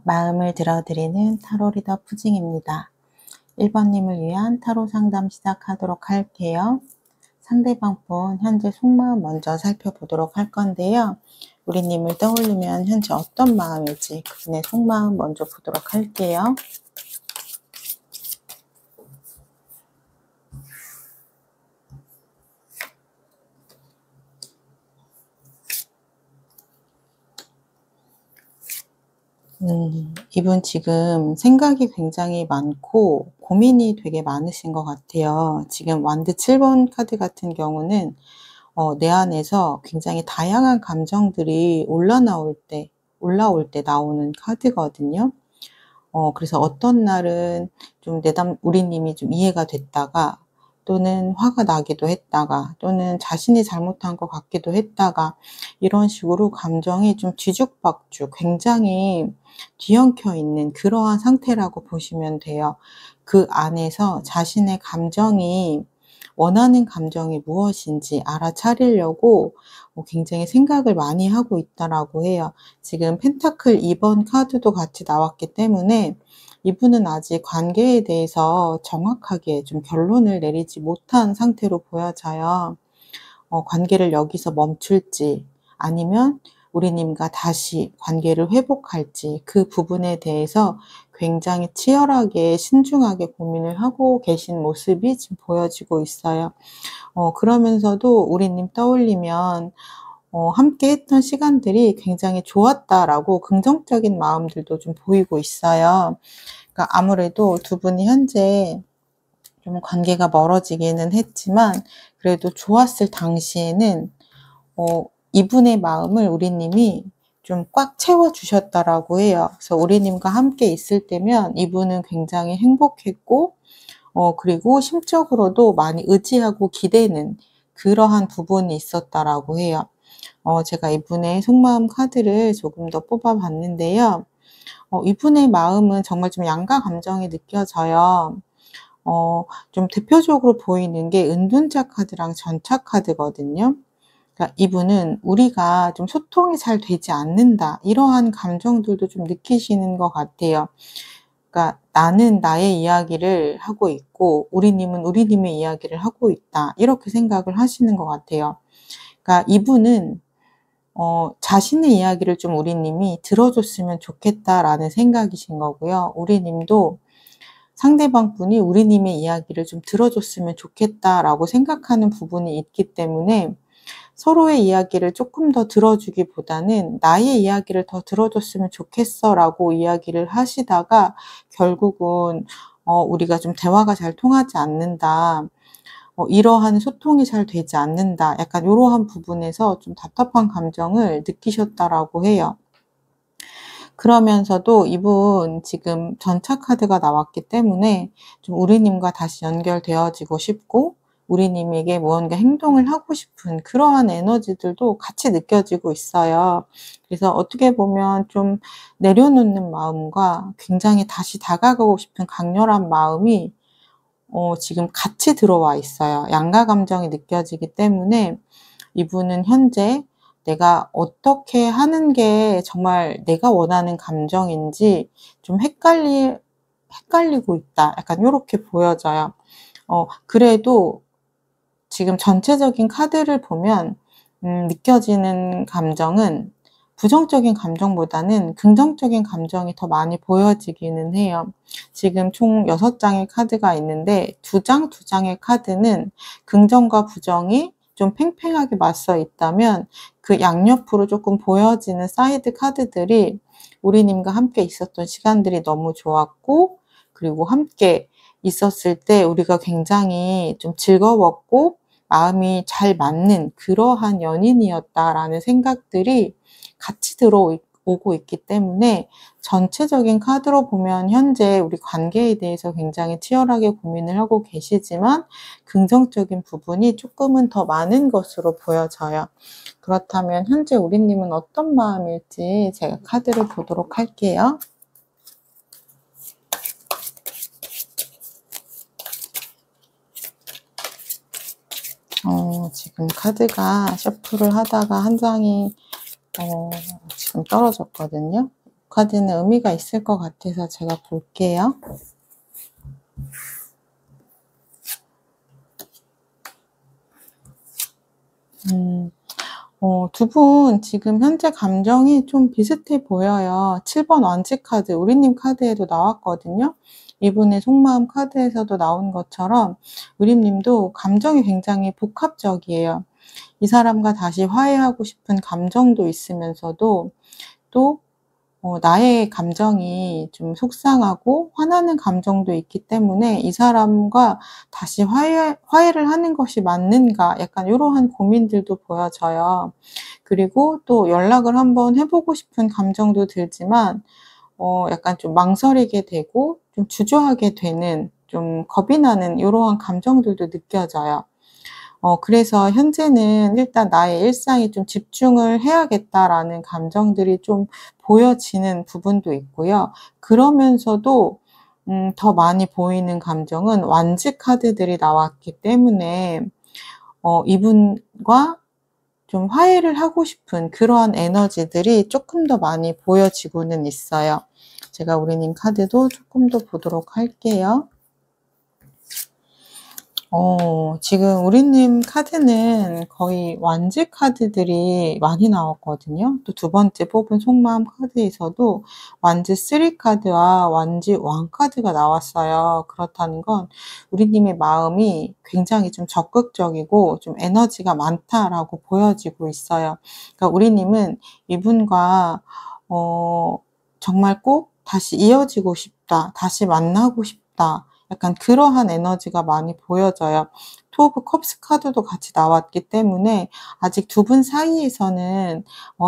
마음을 들어드리는 타로 리더 푸징입니다. 1번님을 위한 타로 상담 시작하도록 할게요. 상대방 분 현재 속마음 먼저 살펴보도록 할 건데요. 우리님을 떠올리면 현재 어떤 마음일지 그분의 속마음 먼저 보도록 할게요. 이분 지금 생각이 굉장히 많고 고민이 되게 많으신 것 같아요. 지금 완드 7번 카드 같은 경우는 내 안에서 굉장히 다양한 감정들이 올라올 때 나오는 카드거든요. 그래서 어떤 날은 좀 우리님이 좀 이해가 됐다가 또는 화가 나기도 했다가 또는 자신이 잘못한 것 같기도 했다가 이런 식으로 감정이 좀 뒤죽박죽 굉장히 뒤엉켜 있는 그러한 상태라고 보시면 돼요. 그 안에서 자신의 감정이 원하는 감정이 무엇인지 알아차리려고 굉장히 생각을 많이 하고 있다라고 해요. 지금 펜타클 2번 카드도 같이 나왔기 때문에 이분은 아직 관계에 대해서 정확하게 좀 결론을 내리지 못한 상태로 보여져요. 관계를 여기서 멈출지 아니면 우리님과 다시 관계를 회복할지 그 부분에 대해서 굉장히 치열하게 신중하게 고민을 하고 계신 모습이 지금 보여지고 있어요. 그러면서도 우리님 떠올리면 함께 했던 시간들이 굉장히 좋았다라고 긍정적인 마음들도 좀 보이고 있어요. 그러니까 아무래도 두 분이 현재 좀 관계가 멀어지기는 했지만 그래도 좋았을 당시에는 이분의 마음을 우리님이 좀 꽉 채워주셨다라고 해요. 그래서 우리님과 함께 있을 때면 이분은 굉장히 행복했고 그리고 심적으로도 많이 의지하고 기대는 그러한 부분이 있었다라고 해요. 제가 이분의 속마음 카드를 조금 더 뽑아봤는데요. 이분의 마음은 정말 좀 양가 감정이 느껴져요. 좀 대표적으로 보이는 게 은둔자 카드랑 전차 카드거든요. 그러니까 이분은 우리가 좀 소통이 잘 되지 않는다. 이러한 감정들도 좀 느끼시는 것 같아요. 그러니까 나는 나의 이야기를 하고 있고 우리님은 우리님의 이야기를 하고 있다. 이렇게 생각을 하시는 것 같아요. 그러니까 이분은 자신의 이야기를 좀 우리님이 들어줬으면 좋겠다라는 생각이신 거고요. 우리님도 상대방 분이 우리님의 이야기를 좀 들어줬으면 좋겠다라고 생각하는 부분이 있기 때문에 서로의 이야기를 조금 더 들어주기보다는 나의 이야기를 더 들어줬으면 좋겠어 라고 이야기를 하시다가 결국은 우리가 좀 대화가 잘 통하지 않는다. 이러한 소통이 잘 되지 않는다. 약간 이러한 부분에서 좀 답답한 감정을 느끼셨다라고 해요. 그러면서도 이분 지금 전차 카드가 나왔기 때문에 좀 우리님과 다시 연결되어지고 싶고 우리님에게 무언가 행동을 하고 싶은 그러한 에너지들도 같이 느껴지고 있어요. 그래서 어떻게 보면 좀 내려놓는 마음과 굉장히 다시 다가가고 싶은 강렬한 마음이 지금 같이 들어와 있어요. 양가 감정이 느껴지기 때문에 이분은 현재 내가 어떻게 하는 게 정말 내가 원하는 감정인지 좀 헷갈리고 있다. 약간 요렇게 보여져요. 그래도 지금 전체적인 카드를 보면 느껴지는 감정은 부정적인 감정보다는 긍정적인 감정이 더 많이 보여지기는 해요. 지금 총 6장의 카드가 있는데 2장의 카드는 긍정과 부정이 좀 팽팽하게 맞서 있다면 그 양옆으로 조금 보여지는 사이드 카드들이 우리님과 함께 있었던 시간들이 너무 좋았고 그리고 함께 있었을 때 우리가 굉장히 좀 즐거웠고 마음이 잘 맞는 그러한 연인이었다라는 생각들이 같이 들어오고 있기 때문에 전체적인 카드로 보면 현재 우리 관계에 대해서 굉장히 치열하게 고민을 하고 계시지만 긍정적인 부분이 조금은 더 많은 것으로 보여져요. 그렇다면 현재 우리님은 어떤 마음일지 제가 카드를 보도록 할게요. 지금 카드가 셔플을 하다가 한 장이 지금 떨어졌거든요. 카드는 의미가 있을 것 같아서 제가 볼게요. 두 분 지금 현재 감정이 좀 비슷해 보여요. 7번 원지 카드, 우리님 카드에도 나왔거든요. 이분의 속마음 카드에서도 나온 것처럼 우리님도 감정이 굉장히 복합적이에요. 이 사람과 다시 화해하고 싶은 감정도 있으면서도 또 나의 감정이 좀 속상하고 화나는 감정도 있기 때문에 이 사람과 다시 화해를 하는 것이 맞는가 약간 이러한 고민들도 보여져요. 그리고 또 연락을 한번 해보고 싶은 감정도 들지만 약간 좀 망설이게 되고 좀 주저하게 되는 좀 겁이 나는 이러한 감정들도 느껴져요. 그래서 현재는 일단 나의 일상에 좀 집중을 해야겠다라는 감정들이 좀 보여지는 부분도 있고요. 그러면서도 더 많이 보이는 감정은 완지 카드들이 나왔기 때문에 이분과 좀 화해를 하고 싶은 그러한 에너지들이 조금 더 많이 보여지고는 있어요. 제가 우리님 카드도 조금 더 보도록 할게요. 지금 우리님 카드는 거의 완지 카드들이 많이 나왔거든요. 또 두 번째 뽑은 속마음 카드에서도 완지 3 카드와 완지 1 카드가 나왔어요. 그렇다는 건 우리님의 마음이 굉장히 좀 적극적이고 좀 에너지가 많다라고 보여지고 있어요. 그러니까 우리님은 이분과 정말 꼭 다시 이어지고 싶다, 다시 만나고 싶다, 약간 그러한 에너지가 많이 보여져요. 투 오브 컵스 카드도 같이 나왔기 때문에 아직 두 분 사이에서는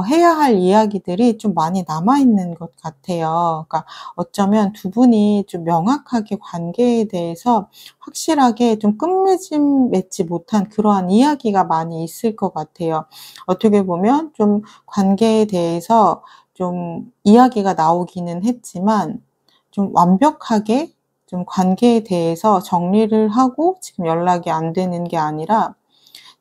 해야 할 이야기들이 좀 많이 남아있는 것 같아요. 그러니까 어쩌면 두 분이 좀 명확하게 관계에 대해서 확실하게 좀 끝맺음 맺지 못한 그러한 이야기가 많이 있을 것 같아요. 어떻게 보면 좀 관계에 대해서 좀 이야기가 나오기는 했지만 좀 완벽하게 좀 관계에 대해서 정리를 하고 지금 연락이 안 되는 게 아니라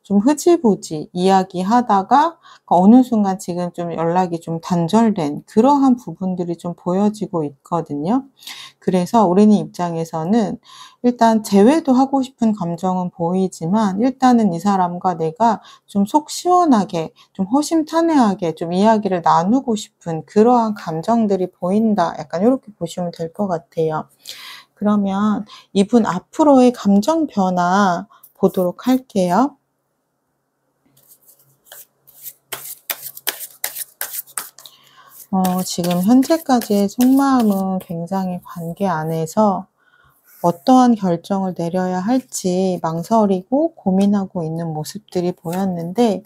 좀 흐지부지 이야기하다가 어느 순간 지금 좀 연락이 좀 단절된 그러한 부분들이 좀 보여지고 있거든요. 그래서 우리는 입장에서는 일단 제외도 하고 싶은 감정은 보이지만 일단은 이 사람과 내가 좀 속 시원하게 좀 허심탄회하게 좀 이야기를 나누고 싶은 그러한 감정들이 보인다. 약간 이렇게 보시면 될 것 같아요. 그러면 이분 앞으로의 감정 변화 보도록 할게요. 지금 현재까지의 속마음은 굉장히 관계 안에서 어떠한 결정을 내려야 할지 망설이고 고민하고 있는 모습들이 보였는데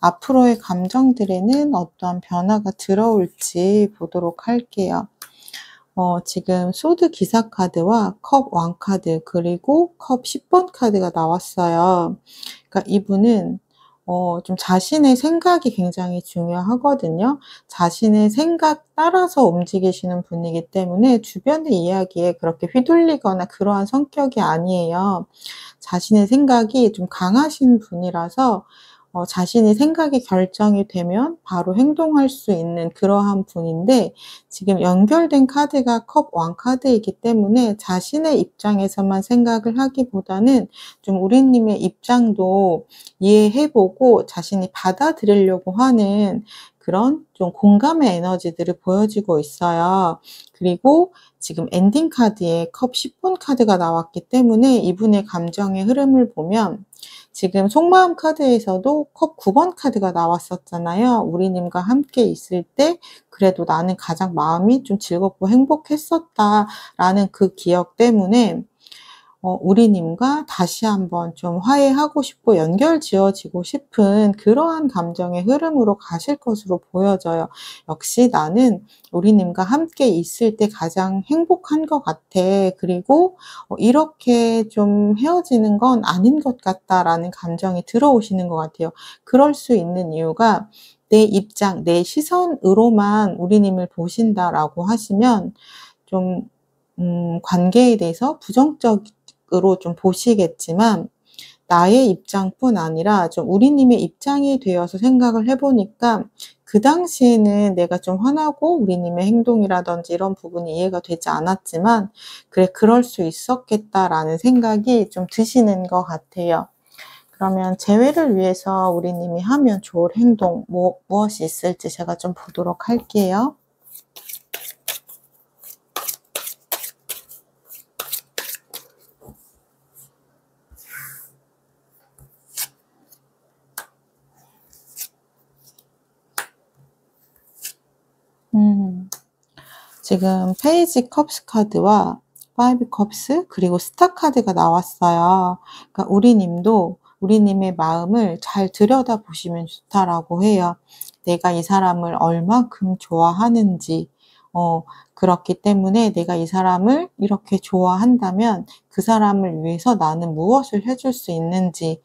앞으로의 감정들에는 어떠한 변화가 들어올지 보도록 할게요. 지금 소드 기사 카드와 컵 왕 카드 그리고 컵 10번 카드가 나왔어요. 그러니까 이분은 좀 자신의 생각이 굉장히 중요하거든요. 자신의 생각 따라서 움직이시는 분이기 때문에 주변의 이야기에 그렇게 휘둘리거나 그러한 성격이 아니에요. 자신의 생각이 좀 강하신 분이라서 자신의 생각이 결정이 되면 바로 행동할 수 있는 그러한 분인데 지금 연결된 카드가 컵 왕 카드이기 때문에 자신의 입장에서만 생각을 하기보다는 좀 우리님의 입장도 이해해 보고 자신이 받아들이려고 하는 그런 좀 공감의 에너지들이 보여지고 있어요. 그리고 지금 엔딩 카드에 컵 10번 카드가 나왔기 때문에 이분의 감정의 흐름을 보면 지금 속마음 카드에서도 컵 9번 카드가 나왔었잖아요. 우리님과 함께 있을 때 그래도 나는 가장 마음이 좀 즐겁고 행복했었다라는 그 기억 때문에 우리님과 다시 한번 좀 화해하고 싶고 연결 지어지고 싶은 그러한 감정의 흐름으로 가실 것으로 보여져요. 역시 나는 우리님과 함께 있을 때 가장 행복한 것 같아. 그리고 이렇게 좀 헤어지는 건 아닌 것 같다라는 감정이 들어오시는 것 같아요. 그럴 수 있는 이유가 내 입장, 내 시선으로만 우리님을 보신다라고 하시면 좀 관계에 대해서 부정적으로 좀 보시겠지만 나의 입장뿐 아니라 좀 우리님의 입장이 되어서 생각을 해 보니까 그 당시에는 내가 좀 화나고 우리님의 행동이라든지 이런 부분이 이해가 되지 않았지만 '그래 그럴 수 있었겠다.'라는 생각이 좀 드시는 것 같아요. 그러면 재회를 위해서 우리님이 하면 좋을 행동 무엇이 있을지 제가 좀 보도록 할게요. 지금 페이지 컵스 카드와 파이브 컵스 그리고 스타 카드가 나왔어요. 그러니까 우리님도 우리님의 마음을 잘 들여다보시면 좋다라고 해요. 내가 이 사람을 얼만큼 좋아하는지 그렇기 때문에 내가 이 사람을 이렇게 좋아한다면 그 사람을 위해서 나는 무엇을 해줄 수 있는지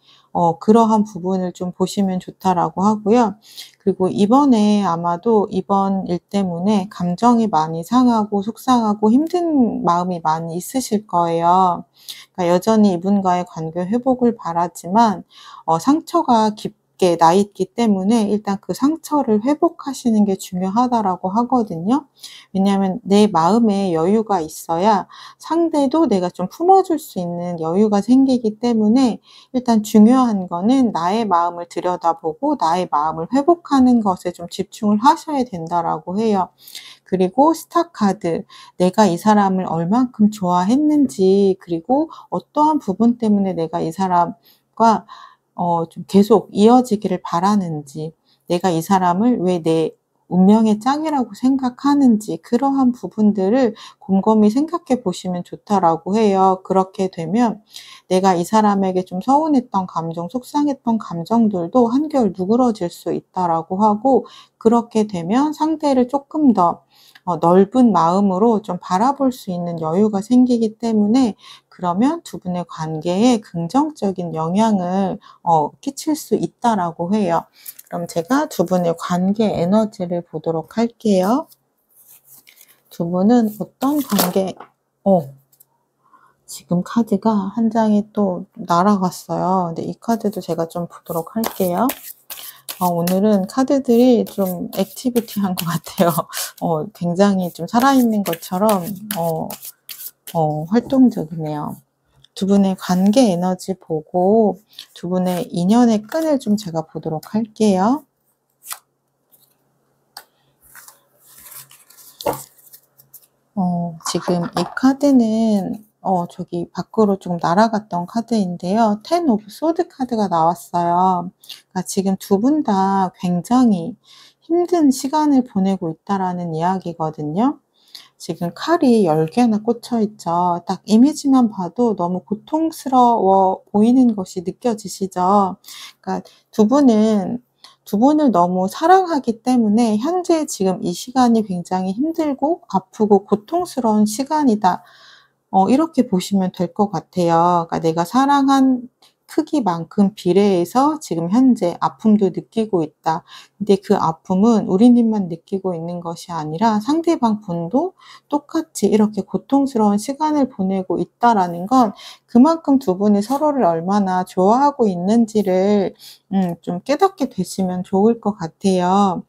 그러한 부분을 좀 보시면 좋다라고 하고요. 그리고 이번에 아마도 이번 일 때문에 감정이 많이 상하고 속상하고 힘든 마음이 많이 있으실 거예요. 그러니까 여전히 이분과의 관계 회복을 바라지만 상처가 깊게 나 있기 때문에 일단 그 상처를 회복하시는 게 중요하다라고 하거든요. 왜냐하면 내 마음에 여유가 있어야 상대도 내가 좀 품어줄 수 있는 여유가 생기기 때문에 일단 중요한 거는 나의 마음을 들여다보고 나의 마음을 회복하는 것에 좀 집중을 하셔야 된다라고 해요. 그리고 스타 카드, 내가 이 사람을 얼만큼 좋아했는지, 그리고 어떠한 부분 때문에 내가 이 사람과 좀 계속 이어지기를 바라는지, 내가 이 사람을 왜 내 운명의 짝이라고 생각하는지 그러한 부분들을 곰곰이 생각해 보시면 좋다라고 해요. 그렇게 되면 내가 이 사람에게 좀 서운했던 감정, 속상했던 감정들도 한결 누그러질 수 있다라고 하고, 그렇게 되면 상대를 조금 더 넓은 마음으로 좀 바라볼 수 있는 여유가 생기기 때문에 그러면 두 분의 관계에 긍정적인 영향을 끼칠 수 있다라고 해요. 그럼 제가 두 분의 관계 에너지를 보도록 할게요. 두 분은 어떤 관계, 지금 카드가 한 장이 또 날아갔어요. 근데 이 카드도 제가 좀 보도록 할게요. 오늘은 카드들이 좀 액티비티한 것 같아요. 굉장히 좀 살아있는 것처럼 활동적이네요. 두 분의 관계 에너지 보고 두 분의 인연의 끈을 좀 제가 보도록 할게요. 지금 이 카드는 저기 밖으로 좀 날아갔던 카드인데요. 텐 오브 소드 카드가 나왔어요. 그러니까 지금 두 분 다 굉장히 힘든 시간을 보내고 있다라는 이야기거든요. 지금 칼이 10개나 꽂혀 있죠. 딱 이미지만 봐도 너무 고통스러워 보이는 것이 느껴지시죠? 그러니까 두 분을 너무 사랑하기 때문에 현재 지금 이 시간이 굉장히 힘들고 아프고 고통스러운 시간이다. 이렇게 보시면 될 것 같아요. 그러니까 내가 사랑한 크기만큼 비례해서 지금 현재 아픔도 느끼고 있다. 근데 그 아픔은 우리님만 느끼고 있는 것이 아니라 상대방 분도 똑같이 이렇게 고통스러운 시간을 보내고 있다라는 건 그만큼 두 분이 서로를 얼마나 좋아하고 있는지를 좀 깨닫게 되시면 좋을 것 같아요.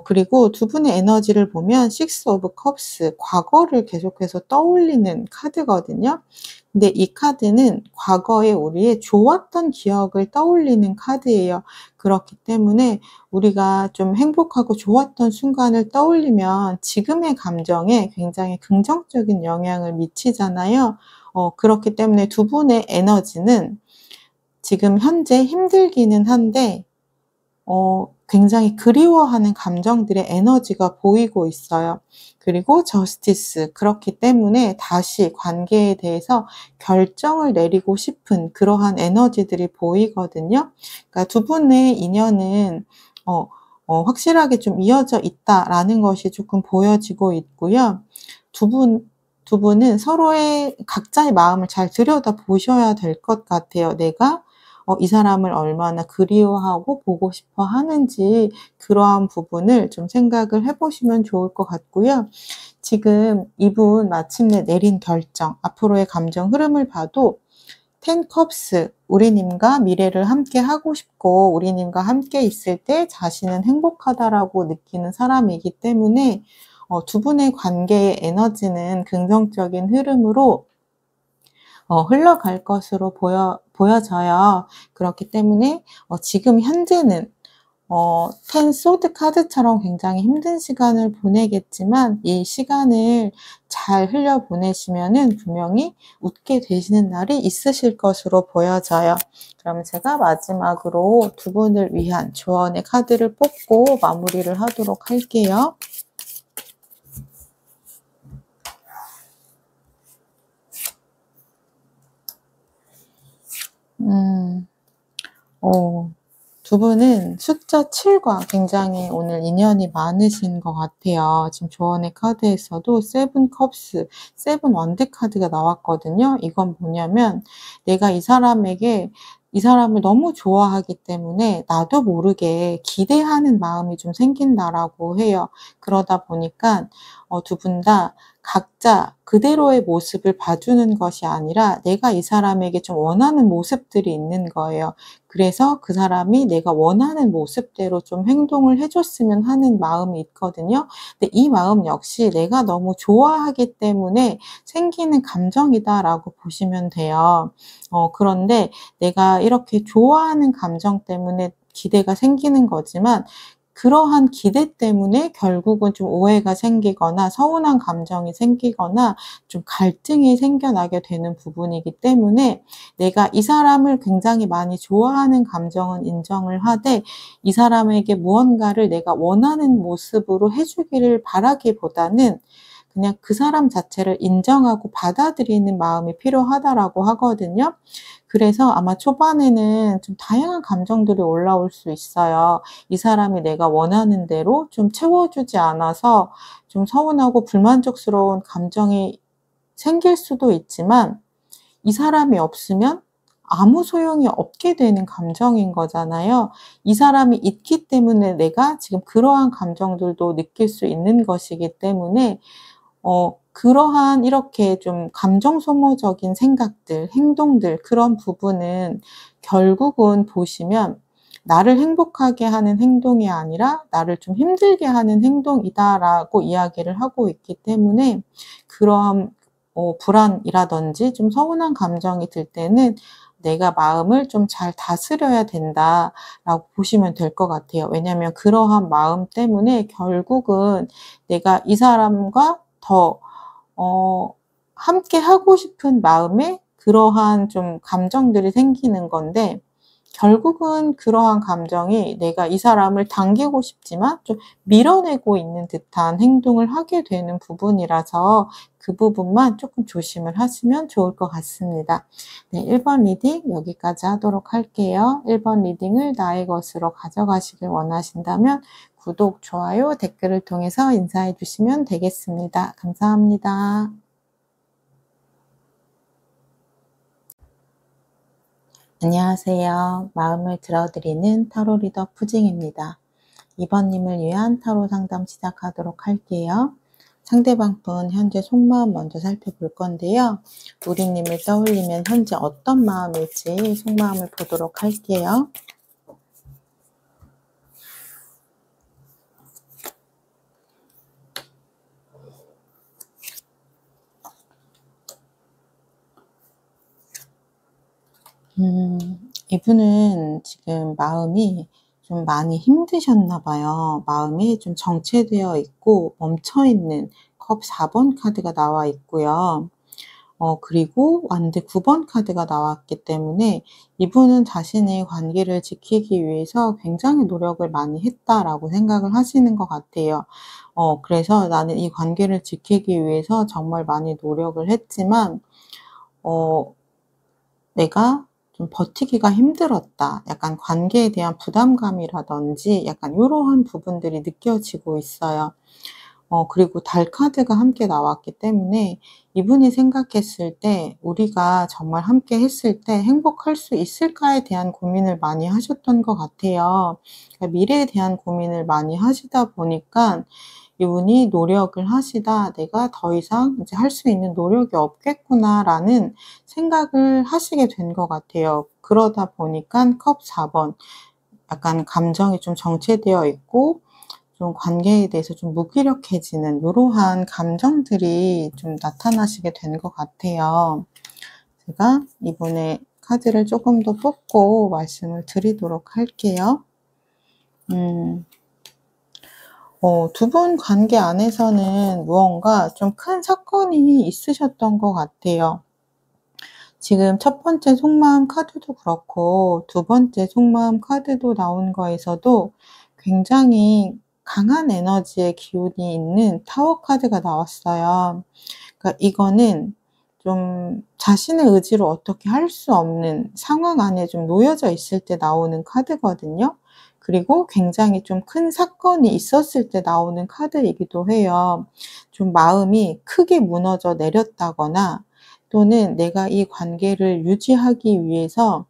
그리고 두 분의 에너지를 보면 식스 오브 컵스, 과거를 계속해서 떠올리는 카드거든요. 근데 이 카드는 과거에 우리의 좋았던 기억을 떠올리는 카드예요. 그렇기 때문에 우리가 좀 행복하고 좋았던 순간을 떠올리면 지금의 감정에 굉장히 긍정적인 영향을 미치잖아요. 그렇기 때문에 두 분의 에너지는 지금 현재 힘들기는 한데 굉장히 그리워하는 감정들의 에너지가 보이고 있어요. 그리고 저스티스, 그렇기 때문에 다시 관계에 대해서 결정을 내리고 싶은 그러한 에너지들이 보이거든요. 그러니까 두 분의 인연은 확실하게 좀 이어져 있다라는 것이 조금 보여지고 있고요. 두 분은 서로의 각자의 마음을 잘 들여다보셔야 될 것 같아요. 내가 이 사람을 얼마나 그리워하고 보고 싶어 하는지 그러한 부분을 좀 생각을 해 보시면 좋을 것 같고요. 지금 이분 마침내 내린 결정, 앞으로의 감정 흐름을 봐도 텐 컵스, 우리님과 미래를 함께 하고 싶고 우리님과 함께 있을 때 자신은 행복하다라고 느끼는 사람이기 때문에 두 분의 관계의 에너지는 긍정적인 흐름으로 흘러갈 것으로 보여져요. 그렇기 때문에 지금 현재는 텐 소드 카드처럼 굉장히 힘든 시간을 보내겠지만 이 시간을 잘 흘려보내시면은 분명히 웃게 되시는 날이 있으실 것으로 보여져요. 그럼 제가 마지막으로 두 분을 위한 조언의 카드를 뽑고 마무리를 하도록 할게요. 두 분은 숫자 7과 굉장히 오늘 인연이 많으신 것 같아요. 지금 조언의 카드에서도 세븐 컵스, 세븐 원드 카드가 나왔거든요. 이건 뭐냐면 내가 이 사람을 너무 좋아하기 때문에 나도 모르게 기대하는 마음이 좀 생긴다라고 해요. 그러다 보니까 두 분 다 각자 그대로의 모습을 봐주는 것이 아니라 내가 이 사람에게 좀 원하는 모습들이 있는 거예요. 그래서 그 사람이 내가 원하는 모습대로 좀 행동을 해줬으면 하는 마음이 있거든요. 근데 이 마음 역시 내가 너무 좋아하기 때문에 생기는 감정이다라고 보시면 돼요. 그런데 내가 이렇게 좋아하는 감정 때문에 기대가 생기는 거지만 그러한 기대 때문에 결국은 좀 오해가 생기거나 서운한 감정이 생기거나 좀 갈등이 생겨나게 되는 부분이기 때문에 내가 이 사람을 굉장히 많이 좋아하는 감정은 인정을 하되 이 사람에게 무언가를 내가 원하는 모습으로 해주기를 바라기보다는 그냥 그 사람 자체를 인정하고 받아들이는 마음이 필요하다라고 하거든요. 그래서 아마 초반에는 좀 다양한 감정들이 올라올 수 있어요. 이 사람이 내가 원하는 대로 좀 채워주지 않아서 좀 서운하고 불만족스러운 감정이 생길 수도 있지만 이 사람이 없으면 아무 소용이 없게 되는 감정인 거잖아요. 이 사람이 있기 때문에 내가 지금 그러한 감정들도 느낄 수 있는 것이기 때문에 그러한 이렇게 좀 감정 소모적인 생각들, 행동들 그런 부분은 결국은 보시면 나를 행복하게 하는 행동이 아니라 나를 좀 힘들게 하는 행동이다라고 이야기를 하고 있기 때문에 그러한 불안이라든지 좀 서운한 감정이 들 때는 내가 마음을 좀 잘 다스려야 된다라고 보시면 될 것 같아요. 왜냐하면 그러한 마음 때문에 결국은 내가 이 사람과 더 함께 하고 싶은 마음에 그러한 좀 감정들이 생기는 건데 결국은 그러한 감정이 내가 이 사람을 당기고 싶지만 좀 밀어내고 있는 듯한 행동을 하게 되는 부분이라서 그 부분만 조금 조심을 하시면 좋을 것 같습니다. 네, 1번 리딩 여기까지 하도록 할게요. 1번 리딩을 나의 것으로 가져가시길 원하신다면 구독, 좋아요, 댓글을 통해서 인사해 주시면 되겠습니다. 감사합니다. 안녕하세요. 마음을 들어드리는 타로 리더 푸징입니다. 2번님을 위한 타로 상담 시작하도록 할게요. 상대방 분 현재 속마음 먼저 살펴볼 건데요. 우리님을 떠올리면 현재 어떤 마음일지 속마음을 보도록 할게요. 이분은 지금 마음이 좀 많이 힘드셨나 봐요. 마음이 좀 정체되어 있고 멈춰있는 컵 4번 카드가 나와 있고요. 그리고 완드 9번 카드가 나왔기 때문에 이분은 자신의 관계를 지키기 위해서 굉장히 노력을 많이 했다라고 생각을 하시는 것 같아요. 그래서 나는 이 관계를 지키기 위해서 정말 많이 노력을 했지만 내가 좀 버티기가 힘들었다. 약간 관계에 대한 부담감이라든지 약간 요러한 부분들이 느껴지고 있어요. 그리고 달 카드가 함께 나왔기 때문에 이분이 생각했을 때 우리가 정말 함께 했을 때 행복할 수 있을까에 대한 고민을 많이 하셨던 것 같아요. 그러니까 미래에 대한 고민을 많이 하시다 보니까 이분이 노력을 하시다 '내가 더 이상 이제 할 수 있는 노력이 없겠구나.'라는 생각을 하시게 된 것 같아요. 그러다 보니깐 컵 4 번 약간 감정이 좀 정체되어 있고 좀 관계에 대해서 좀 무기력해지는 요러한 감정들이 좀 나타나시게 된 것 같아요. 제가 이분의 카드를 조금 더 뽑고 말씀을 드리도록 할게요. 두 분 관계 안에서는 무언가 좀 큰 사건이 있으셨던 것 같아요. 지금 첫 번째 속마음 카드도 그렇고 두 번째 속마음 카드도 나온 거에서도 굉장히 강한 에너지의 기운이 있는 타워 카드가 나왔어요. 그러니까 이거는 좀 자신의 의지로 어떻게 할 수 없는 상황 안에 좀 놓여져 있을 때 나오는 카드거든요. 그리고 굉장히 좀 큰 사건이 있었을 때 나오는 카드이기도 해요. 좀 마음이 크게 무너져 내렸다거나 또는 내가 이 관계를 유지하기 위해서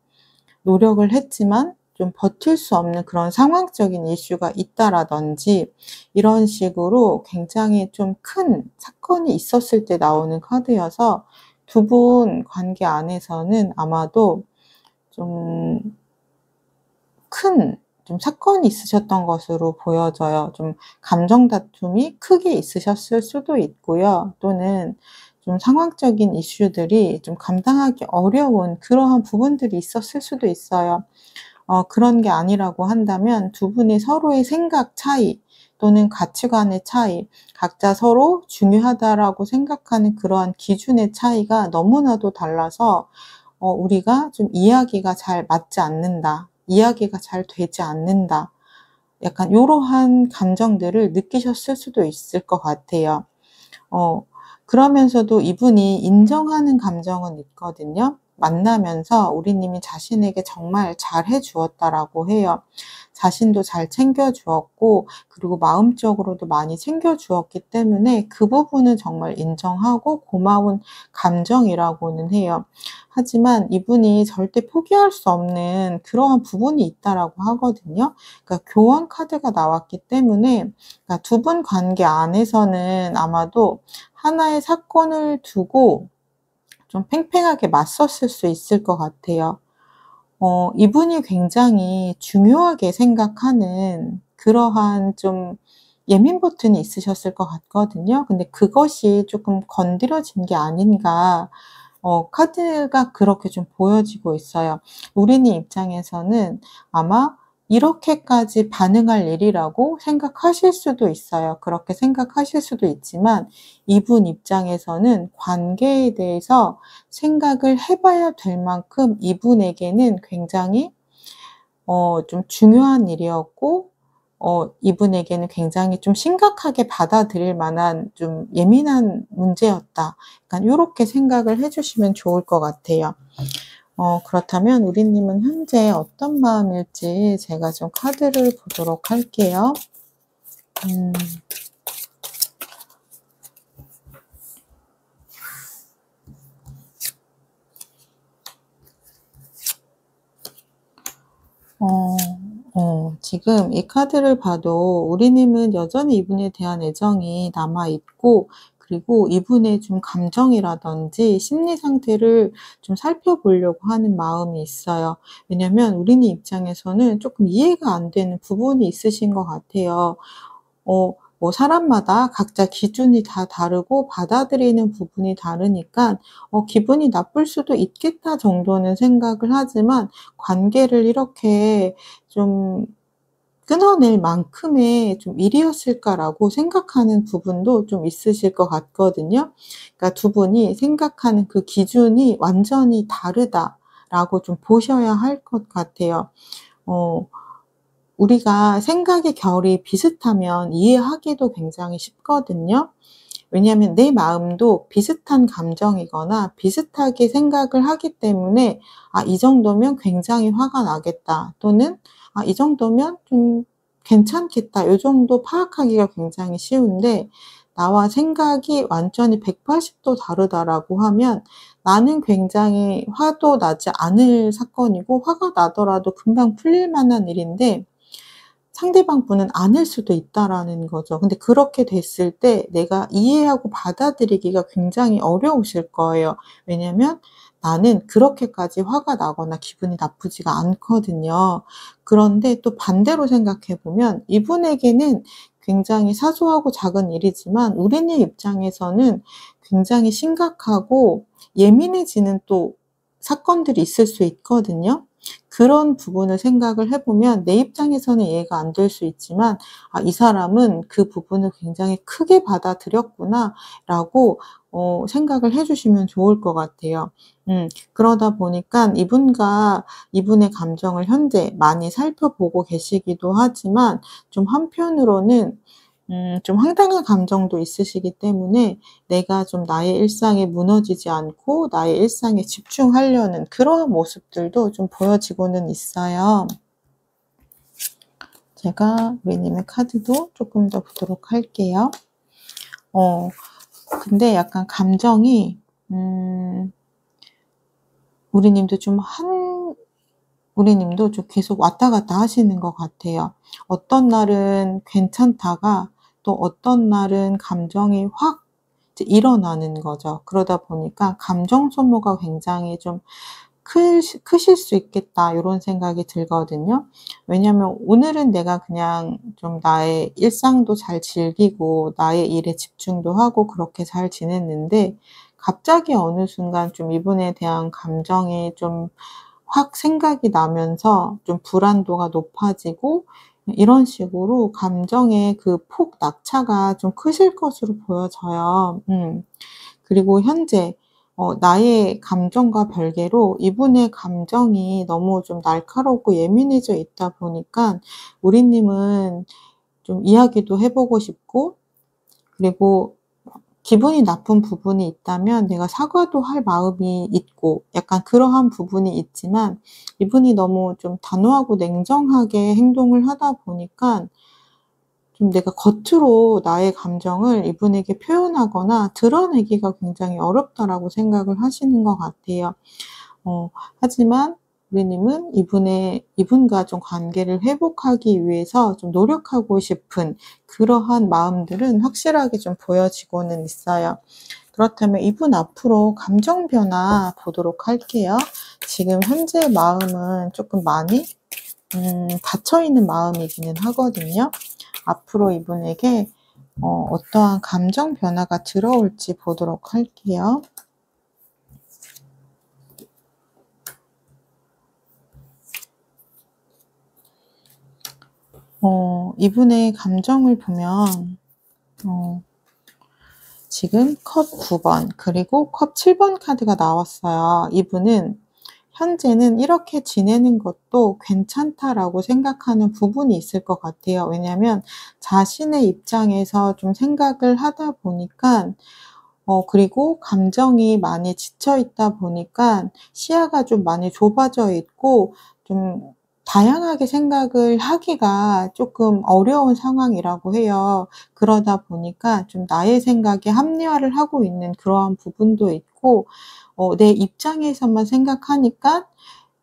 노력을 했지만 좀 버틸 수 없는 그런 상황적인 이슈가 있다라든지 이런 식으로 굉장히 좀 큰 사건이 있었을 때 나오는 카드여서 두 분 관계 안에서는 아마도 좀 큰 사건이 있으셨던 것으로 보여져요. 좀 감정 다툼이 크게 있으셨을 수도 있고요. 또는 좀 상황적인 이슈들이 좀 감당하기 어려운 그러한 부분들이 있었을 수도 있어요. 그런 게 아니라고 한다면 두 분이 서로의 생각 차이 또는 가치관의 차이, 각자 서로 중요하다라고 생각하는 그러한 기준의 차이가 너무나도 달라서 우리가 좀 이야기가 잘 맞지 않는다. 이야기가 잘 되지 않는다. 약간 요러한 감정들을 느끼셨을 수도 있을 것 같아요. 그러면서도 이분이 인정하는 감정은 있거든요. 만나면서 우리님이 자신에게 정말 잘해 주었다라고 해요. 자신도 잘 챙겨 주었고 그리고 마음적으로도 많이 챙겨 주었기 때문에 그 부분은 정말 인정하고 고마운 감정이라고는 해요. 하지만 이분이 절대 포기할 수 없는 그러한 부분이 있다라고 하거든요. 그러니까 교환 카드가 나왔기 때문에 그러니까 두 분 관계 안에서는 아마도 하나의 사건을 두고 좀 팽팽하게 맞섰을 수 있을 것 같아요. 이분이 굉장히 중요하게 생각하는 그러한 좀 예민 버튼이 있으셨을 것 같거든요. 근데 그것이 조금 건드려진 게 아닌가 카드가 그렇게 좀 보여지고 있어요. 우리님 입장에서는 아마 이렇게까지 반응할 일이라고 생각하실 수도 있어요. 그렇게 생각하실 수도 있지만 이분 입장에서는 관계에 대해서 생각을 해 봐야 될 만큼 이분에게는 굉장히 좀 중요한 일이었고 이분에게는 굉장히 좀 심각하게 받아들일 만한 좀 예민한 문제였다. 약간 요렇게 생각을 해 주시면 좋을 것 같아요. 그렇다면 우리님은 현재 어떤 마음일지 제가 좀 카드를 보도록 할게요. 지금 이 카드를 봐도 우리님은 여전히 이분에 대한 애정이 남아 있고 그리고 이분의 좀 감정이라든지 심리 상태를 좀 살펴보려고 하는 마음이 있어요. 왜냐면 우리님 입장에서는 조금 이해가 안 되는 부분이 있으신 것 같아요. 뭐 사람마다 각자 기준이 다 다르고 받아들이는 부분이 다르니까 '기분이 나쁠 수도 있겠다.' 정도는 생각을 하지만 관계를 이렇게 좀 끊어낼 만큼의 좀 일이었을까라고 생각하는 부분도 좀 있으실 것 같거든요. 그러니까 두 분이 생각하는 그 기준이 완전히 다르다라고 좀 보셔야 할 것 같아요. 어 우리가 생각의 결이 비슷하면 이해하기도 굉장히 쉽거든요. 왜냐하면 내 마음도 비슷한 감정이거나 비슷하게 생각을 하기 때문에 '아 이 정도면 굉장히 화가 나겠다.' 또는 '아 이 정도면 좀 괜찮겠다.' 요 정도 파악하기가 굉장히 쉬운데 나와 생각이 완전히 180도 다르다라고 하면 나는 굉장히 화도 나지 않을 사건이고 화가 나더라도 금방 풀릴 만한 일인데 상대방 분은 아닐 수도 있다라는 거죠. 근데 그렇게 됐을 때 내가 이해하고 받아들이기가 굉장히 어려우실 거예요. 왜냐면 나는 그렇게까지 화가 나거나 기분이 나쁘지가 않거든요. 그런데 또 반대로 생각해 보면 이분에게는 굉장히 사소하고 작은 일이지만 우리네 입장에서는 굉장히 심각하고 예민해지는 또 사건들이 있을 수 있거든요. 그런 부분을 생각을 해 보면 내 입장에서는 이해가 안 될 수 있지만 '아 이 사람은 그 부분을 굉장히 크게 받아들였구나.'라고 생각을 해 주시면 좋을 것 같아요. 그러다 보니깐 이분과 이분의 감정을 현재 많이 살펴보고 계시기도 하지만 좀 한편으로는 좀 황당한 감정도 있으시기 때문에 내가 좀 나의 일상에 무너지지 않고 나의 일상에 집중하려는 그러한 모습들도 좀 보여지고는 있어요. 제가 우리님의 카드도 조금 더 보도록 할게요. 어 근데 약간 감정이 우리님도 좀 우리님도 좀 계속 왔다 갔다 하시는 것 같아요. 어떤 날은 괜찮다가 또 어떤 날은 감정이 확 이제 일어나는 거죠. 그러다 보니까 '감정 소모가 굉장히 좀 크실 수 있겠다.' 요런 생각이 들거든요. 왜냐하면 오늘은 내가 그냥 좀 나의 일상도 잘 즐기고 나의 일에 집중도 하고 그렇게 잘 지냈는데 갑자기 어느 순간 좀 이분에 대한 감정이 좀 확 생각이 나면서 좀 불안도가 높아지고 이런 식으로 감정의 그 폭 낙차가 좀 크실 것으로 보여져요. 그리고 현재 나의 감정과 별개로 이분의 감정이 너무 좀 날카롭고 예민해져 있다 보니까 우리님은 좀 이야기도 해 보고 싶고 그리고 기분이 나쁜 부분이 있다면 내가 사과도 할 마음이 있고 약간 그러한 부분이 있지만 이분이 너무 좀 단호하고 냉정하게 행동을 하다 보니까 좀 내가 겉으로 나의 감정을 이분에게 표현하거나 드러내기가 굉장히 어렵다라고 생각을 하시는 것 같아요. 어 하지만 우리님은 이분과 좀 관계를 회복하기 위해서 좀 노력하고 싶은 그러한 마음들은 확실하게 좀 보여지고는 있어요. 그렇다면 이분 앞으로 감정 변화 보도록 할게요. 지금 현재 마음은 조금 많이 닫혀 있는 마음이기는 하거든요. 앞으로 이분에게 어떠한 감정 변화가 들어올지 보도록 할게요. 이분의 감정을 보면 지금 컵 9번 그리고 컵 7번 카드가 나왔어요. 이분은 현재는 '이렇게 지내는 것도 괜찮다.'라고 생각하는 부분이 있을 것 같아요. 왜냐하면 자신의 입장에서 좀 생각을 하다 보니까 그리고 감정이 많이 지쳐 있다 보니까 시야가 좀 많이 좁아져 있고 좀 다양하게 생각을 하기가 쪼끔 어려운 상황이라고 해요. 그러다 보니까 좀 나의 생각에 합리화를 하고 있는 그러한 부분도 있고 내 입장에서만 생각하니까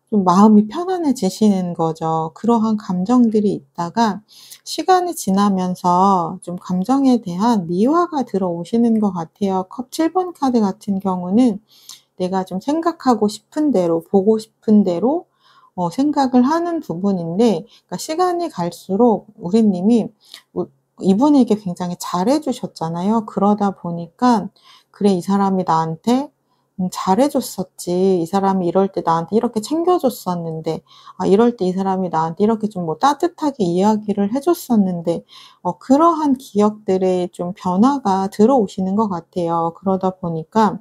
좀 마음이 편안해지시는 거죠. 그러한 감정들이 있다가 시간이 지나면서 좀 감정에 대한 미화가 들어오시는 것 같아요. 컵 7번 카드 같은 경우는 내가 좀 생각하고 싶은 대로 보고 싶은 대로 생각을 하는 부분인데 그러니까 시간이 갈수록 우리님이 우 이분에게 굉장히 잘해 주셨잖아요. 그러다 보니까 '그래 이 사람이 나한테 잘해 줬었지. 이 사람이 이럴 때 나한테 이렇게 챙겨 줬었는데 이럴 때 이 사람이 나한테 이렇게 좀 뭐 따뜻하게 이야기를 해 줬었는데' 그러한 기억들의 좀 변화가 들어오시는 것 같아요. 그러다 보니까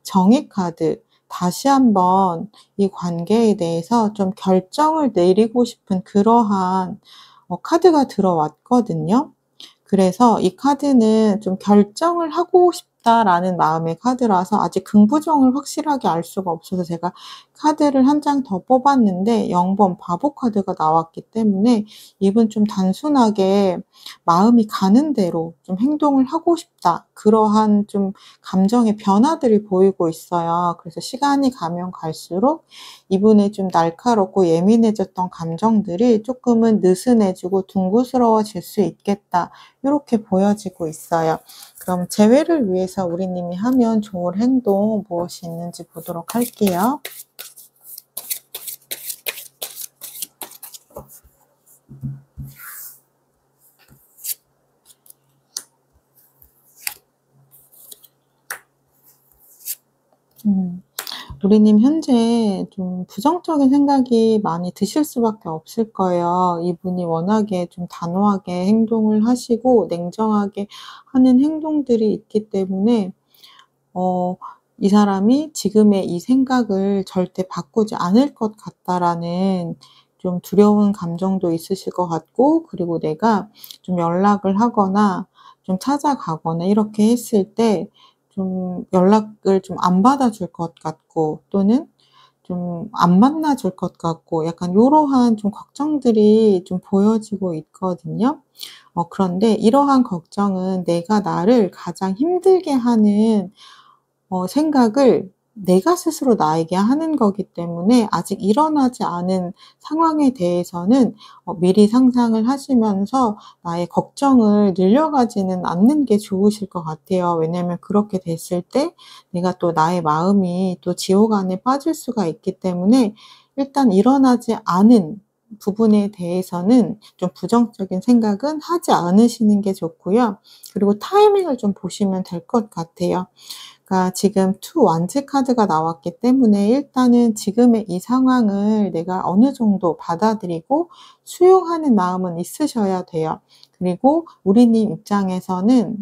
정의 카드 다시 한번 이 관계에 대해서 좀 결정을 내리고 싶은 그러한 카드가 들어왔거든요. 그래서 이 카드는 좀 결정을 하고 싶다라는 마음의 카드라서 아직 긍부정을 확실하게 알 수가 없어서 제가 카드를 한 장 더 뽑았는데 0번 바보 카드가 나왔기 때문에 이분 좀 단순하게 마음이 가는 대로 좀 행동을 하고 싶다. 그러한 좀 감정의 변화들이 보이고 있어요. 그래서 시간이 가면 갈수록 이분의 좀 날카롭고 예민해졌던 감정들이 조금은 느슨해지고 둥그스러워질 수 있겠다. 이렇게 보여지고 있어요. 그럼 재회를 위해서 우리님이 하면 좋을 행동 무엇이 있는지 보도록 할게요. 우리님 현재 좀 부정적인 생각이 많이 드실 수밖에 없을 거예요. 이분이 워낙에 좀 단호하게 행동을 하시고 냉정하게 하는 행동들이 있기 때문에 이 사람이 지금의 이 생각을 절대 바꾸지 않을 것 같다라는 좀 두려운 감정도 있으실 것 같고, 그리고 내가 좀 연락을 하거나 좀 찾아가거나 이렇게 했을 때 좀 연락을 좀 안 받아줄 것 같고, 또는 좀 안 만나줄 것 같고, 약간 요러한 좀 걱정들이 좀 보여지고 있거든요. 그런데 이러한 걱정은 내가 나를 가장 힘들게 하는 생각을 내가 스스로 나에게 하는 거기 때문에 아직 일어나지 않은 상황에 대해서는 미리 상상을 하시면서 나의 걱정을 늘려가지는 않는 게 좋으실 것 같아요. 왜냐하면 그렇게 됐을 때 내가 또 나의 마음이 또 지옥 안에 빠질 수가 있기 때문에 일단 일어나지 않은 부분에 대해서는 좀 부정적인 생각은 하지 않으시는 게 좋고요. 그리고 타이밍을 좀 보시면 될 것 같아요. 그러니까 지금 투 원지 카드가 나왔기 때문에 일단은 지금의 이 상황을 내가 어느 정도 받아들이고 수용하는 마음은 있으셔야 돼요. 그리고 우리님 입장에서는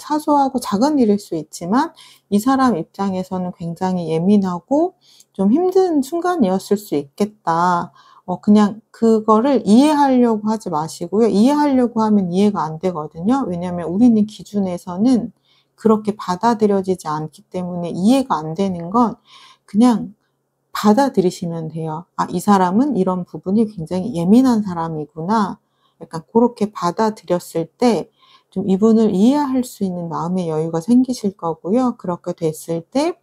사소하고 작은 일일 수 있지만 이 사람 입장에서는 굉장히 예민하고 좀 힘든 순간이었을 수 있겠다. 그냥 그거를 이해하려고 하지 마시고요. 이해하려고 하면 이해가 안 되거든요. 왜냐하면 우리님 기준에서는 그렇게 받아들여지지 않기 때문에 이해가 안 되는 건 그냥 받아들이시면 돼요. '아, 이 사람은 이런 부분이 굉장히 예민한 사람이구나.' 약간 고렇게 받아들였을 때 좀 이분을 이해할 수 있는 마음의 여유가 생기실 거고요. 그렇게 됐을 때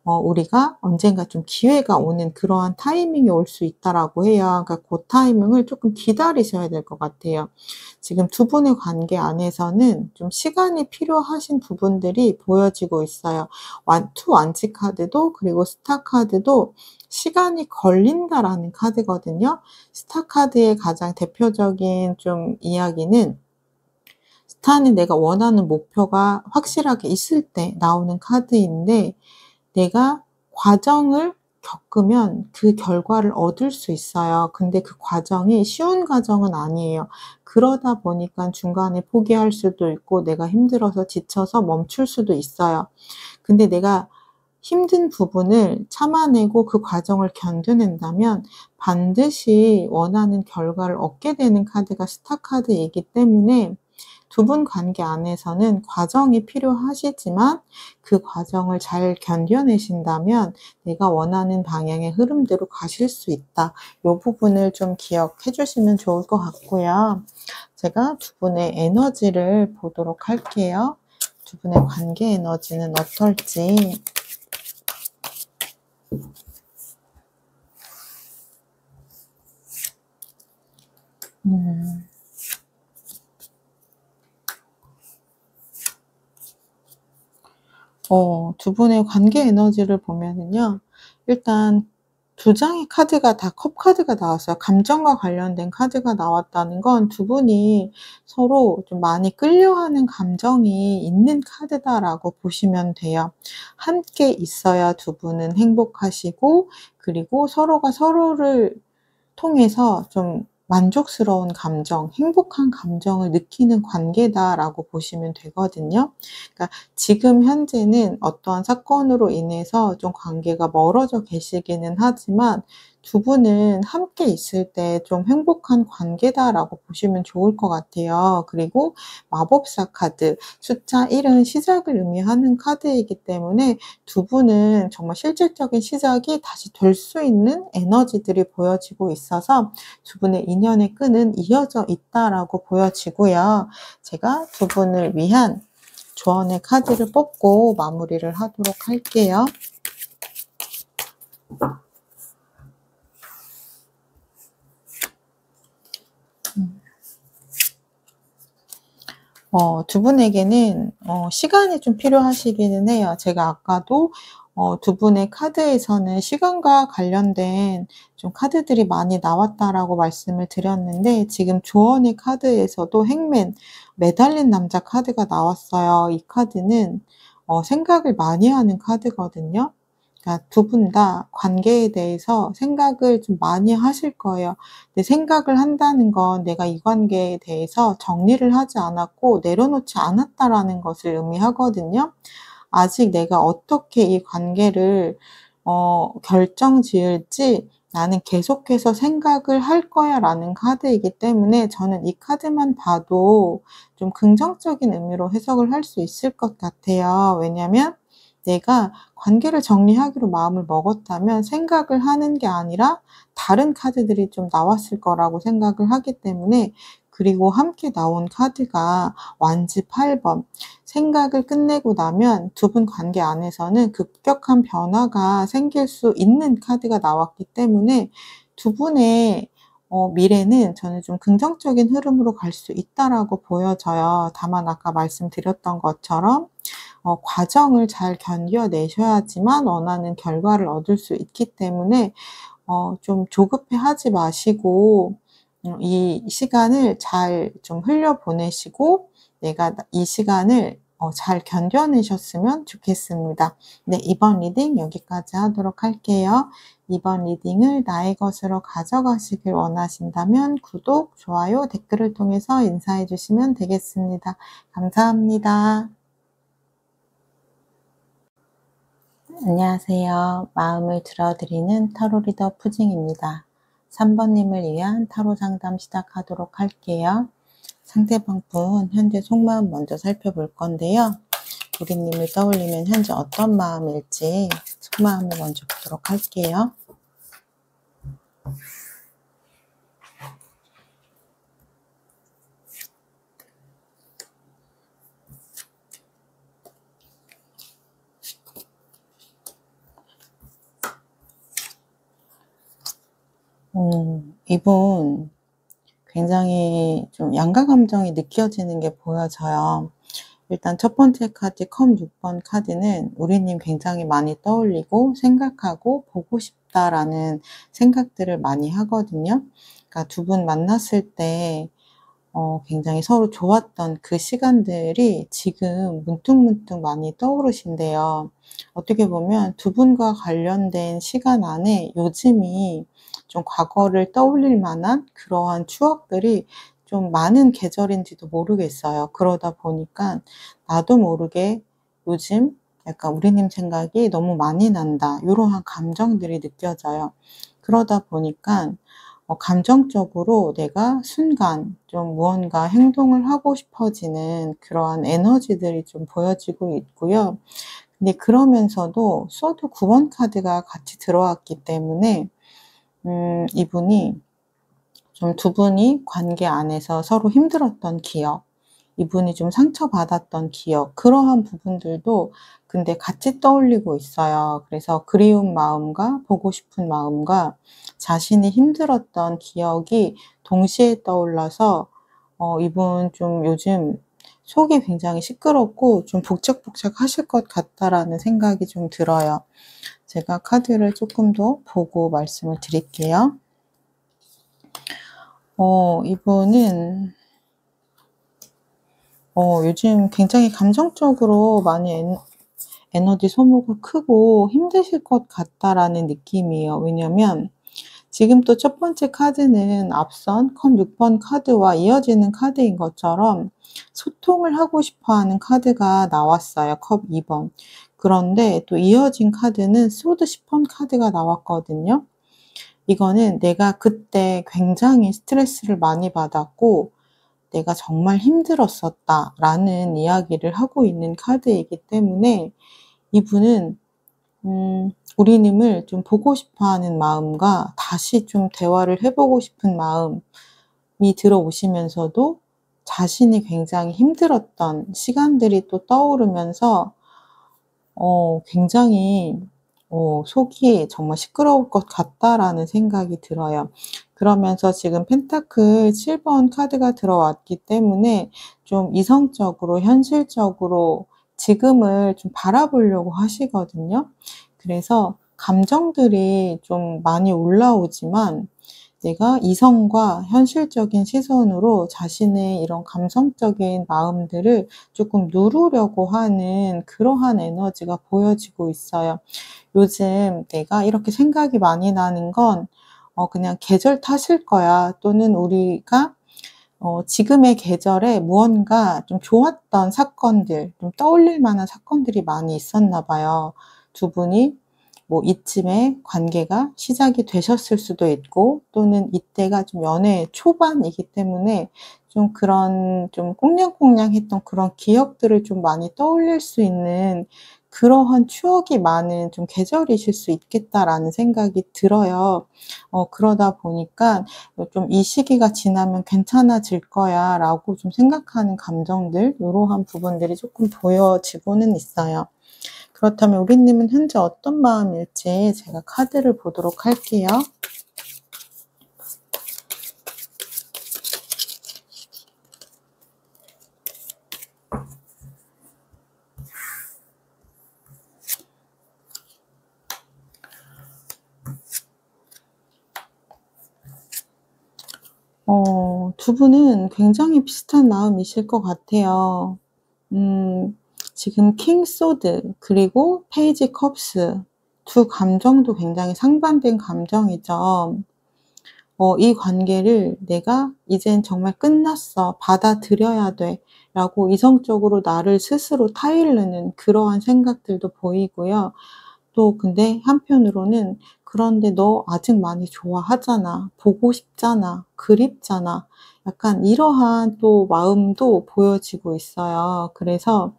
우리가 언젠가 좀 기회가 오는 그러한 타이밍이 올 수 있다라고 해요. 그러니까 그 타이밍을 조금 기다리셔야 될 것 같아요. 지금 두 분의 관계 안에서는 좀 시간이 필요하신 부분들이 보여지고 있어요. 투 완치 카드도 그리고 스타 카드도 시간이 걸린다라는 카드거든요. 스타 카드의 가장 대표적인 좀 이야기는, 스타는 내가 원하는 목표가 확실하게 있을 때 나오는 카드인데, 내가 과정을 겪으면 그 결과를 얻을 수 있어요. 근데 그 과정이 쉬운 과정은 아니에요. 그러다 보니까 중간에 포기할 수도 있고 내가 힘들어서 지쳐서 멈출 수도 있어요. 근데 내가 힘든 부분을 참아내고 그 과정을 견뎌낸다면 반드시 원하는 결과를 얻게 되는 카드가 스타 카드이기 때문에 두 분 관계 안에서는 과정이 필요하시지만 그 과정을 잘 견뎌내신다면 내가 원하는 방향의 흐름대로 가실 수 있다. 이 부분을 좀 기억해 주시면 좋을 것 같고요. 제가 두 분의 에너지를 보도록 할게요. 두 분의 관계 에너지는 어떨지. 두 분의 관계 에너지를 보면은요. 일단 두 장의 카드가 다 컵 카드가 나왔어요. 감정과 관련된 카드가 나왔다는 건 두 분이 서로 좀 많이 끌려하는 감정이 있는 카드다라고 보시면 돼요. 함께 있어야 두 분은 행복하시고, 그리고 서로가 서로를 통해서 좀 만족스러운 감정, 행복한 감정을 느끼는 관계다라고 보시면 되거든요. 그러니까 지금 현재는 어떠한 사건으로 인해서 좀 관계가 멀어져 계시기는 하지만 두 분은 함께 있을 때 좀 행복한 관계다라고 보시면 좋을 것 같아요. 그리고 마법사 카드, 숫자 1은 시작을 의미하는 카드이기 때문에 두 분은 정말 실질적인 시작이 다시 될 수 있는 에너지들이 보여지고 있어서 두 분의 인연의 끈은 이어져 있다라고 보여지고요. 제가 두 분을 위한 조언의 카드를 뽑고 마무리를 하도록 할게요. 두 분에게는 시간이 좀 필요하시기는 해요. 제가 아까도 두 분의 카드에서는 시간과 관련된 좀 카드들이 많이 나왔다라고 말씀을 드렸는데, 지금 조언의 카드에서도 행맨, 매달린 남자 카드가 나왔어요. 이 카드는 생각을 많이 하는 카드거든요. 그러니까 두 분 다 관계에 대해서 생각을 좀 많이 하실 거예요. 근데 생각을 한다는 건 내가 이 관계에 대해서 정리를 하지 않았고 내려놓지 않았다라는 것을 의미하거든요. 아직 내가 어떻게 이 관계를 결정지을지 나는 계속해서 생각을 할 거야라는 카드이기 때문에, 저는 이 카드만 봐도 좀 긍정적인 의미로 해석을 할 수 있을 것 같아요. 왜냐면 내가 관계를 정리하기로 마음을 먹었다면 생각을 하는 게 아니라 다른 카드들이 좀 나왔을 거라고 생각을 하기 때문에, 그리고 함께 나온 카드가 완지 8번, 생각을 끝내고 나면 두 분 관계 안에서는 급격한 변화가 생길 수 있는 카드가 나왔기 때문에 두 분의 미래는 저는 좀 긍정적인 흐름으로 갈 수 있다라고 보여져요. 다만 아까 말씀드렸던 것처럼 과정을 잘 견뎌내셔야지만 원하는 결과를 얻을 수 있기 때문에 좀 조급해하지 마시고 이 시간을 잘 좀 흘려보내시고 내가 이 시간을 잘 견뎌내셨으면 좋겠습니다. 네, 이번 리딩 여기까지 하도록 할게요. 이번 리딩을 나의 것으로 가져가시길 원하신다면 구독, 좋아요, 댓글을 통해서 인사해 주시면 되겠습니다. 감사합니다. 안녕하세요. 마음을 들어드리는 타로 리더 푸징입니다. 3번님을 위한 타로 상담 시작하도록 할게요. 상대방 분 현재 속마음 먼저 살펴볼 건데요. 우리님을 떠올리면 현재 어떤 마음일지 속마음을 먼저 보도록 할게요. 이분 굉장히 좀 양가 감정이 느껴지는 게 보여져요. 일단 첫 번째 카드 컵 6번 카드는 우리님 굉장히 많이 떠올리고 생각하고 보고 싶다라는 생각들을 많이 하거든요. 그러니까 두 분 만났을 때 굉장히 서로 좋았던 그 시간들이 지금 문득문득 많이 떠오르신대요. 어떻게 보면 두 분과 관련된 시간 안에 요즘이 좀 과거를 떠올릴 만한 그러한 추억들이 좀 많은 계절인지도 모르겠어요. 그러다 보니까 나도 모르게 요즘 약간 우리님 생각이 너무 많이 난다, 이러한 감정들이 느껴져요. 그러다 보니까 감정적으로 내가 순간 좀 무언가 행동을 하고 싶어지는 그러한 에너지들이 좀 보여지고 있고요. 근데 그러면서도 소드 9번 카드가 같이 들어왔기 때문에 이분이 좀 두 분이 관계 안에서 서로 힘들었던 기억, 이분이 좀 상처받았던 기억, 그러한 부분들도 근데 같이 떠올리고 있어요. 그래서 그리운 마음과 보고 싶은 마음과 자신이 힘들었던 기억이 동시에 떠올라서 이분 좀 요즘 속이 굉장히 시끄럽고 좀 복작복작하실 것 같다라는 생각이 좀 들어요. 제가 카드를 조금 더 보고 말씀을 드릴게요. 이분은 요즘 굉장히 감정적으로 많이 에너지 소모가 크고 힘드실 것 같다라는 느낌이에요. 왜냐면 지금 또 첫 번째 카드는 앞선 컵 6번 카드와 이어지는 카드인 것처럼 소통을 하고 싶어 하는 카드가 나왔어요. 컵 2번. 그런데 또 이어진 카드는 소드 10번 카드가 나왔거든요. 이거는 내가 그때 굉장히 스트레스를 많이 받았고 내가 정말 힘들었었다라는 이야기를 하고 있는 카드이기 때문에 이분은 우리님을 좀 보고 싶어 하는 마음과 다시 좀 대화를 해보고 싶은 마음이 들어오시면서도 자신이 굉장히 힘들었던 시간들이 또 떠오르면서 굉장히 속이 정말 시끄러울 것 같다라는 생각이 들어요. 그러면서 지금 펜타클 7번 카드가 들어왔기 때문에 좀 이성적으로 현실적으로 지금을 좀 바라보려고 하시거든요. 그래서 감정들이 좀 많이 올라오지만 내가 이성과 현실적인 시선으로 자신의 이런 감성적인 마음들을 조금 누르려고 하는 그러한 에너지가 보여지고 있어요. 요즘 내가 이렇게 생각이 많이 나는 건 그냥 계절 탓일 거야. 또는 우리가 지금의 계절에 무언가 좀 좋았던 사건들, 좀 떠올릴 만한 사건들이 많이 있었나 봐요. 두 분이 뭐 이쯤에 관계가 시작이 되셨을 수도 있고, 또는 이때가 좀 연애 초반이기 때문에 좀 그런 좀 꽁냥꽁냥했던 그런 기억들을 좀 많이 떠올릴 수 있는 그러한 추억이 많은 좀 계절이실 수 있겠다라는 생각이 들어요. 그러다 보니까 좀 '이 시기가 지나면 괜찮아질 거야.'라고 좀 생각하는 감정들, 요러한 부분들이 조금 보여지고는 있어요. 그렇다면 우리님은 현재 어떤 마음일지 제가 카드를 보도록 할게요. 두 분은 굉장히 비슷한 마음이실 것 같아요. 지금 킹 소드 그리고 페이지 컵스, 두 감정도 굉장히 상반된 감정이죠. 이 관계를 '내가 이젠 정말 끝났어. 받아들여야 돼.'라고 이성적으로 나를 스스로 타이르는 그러한 생각들도 보이고요. 또 근데 한편으로는 '그런데 너 아직 많이 좋아하잖아. 보고 싶잖아. 그립잖아.' 약간 이러한 또 마음도 보여지고 있어요. 그래서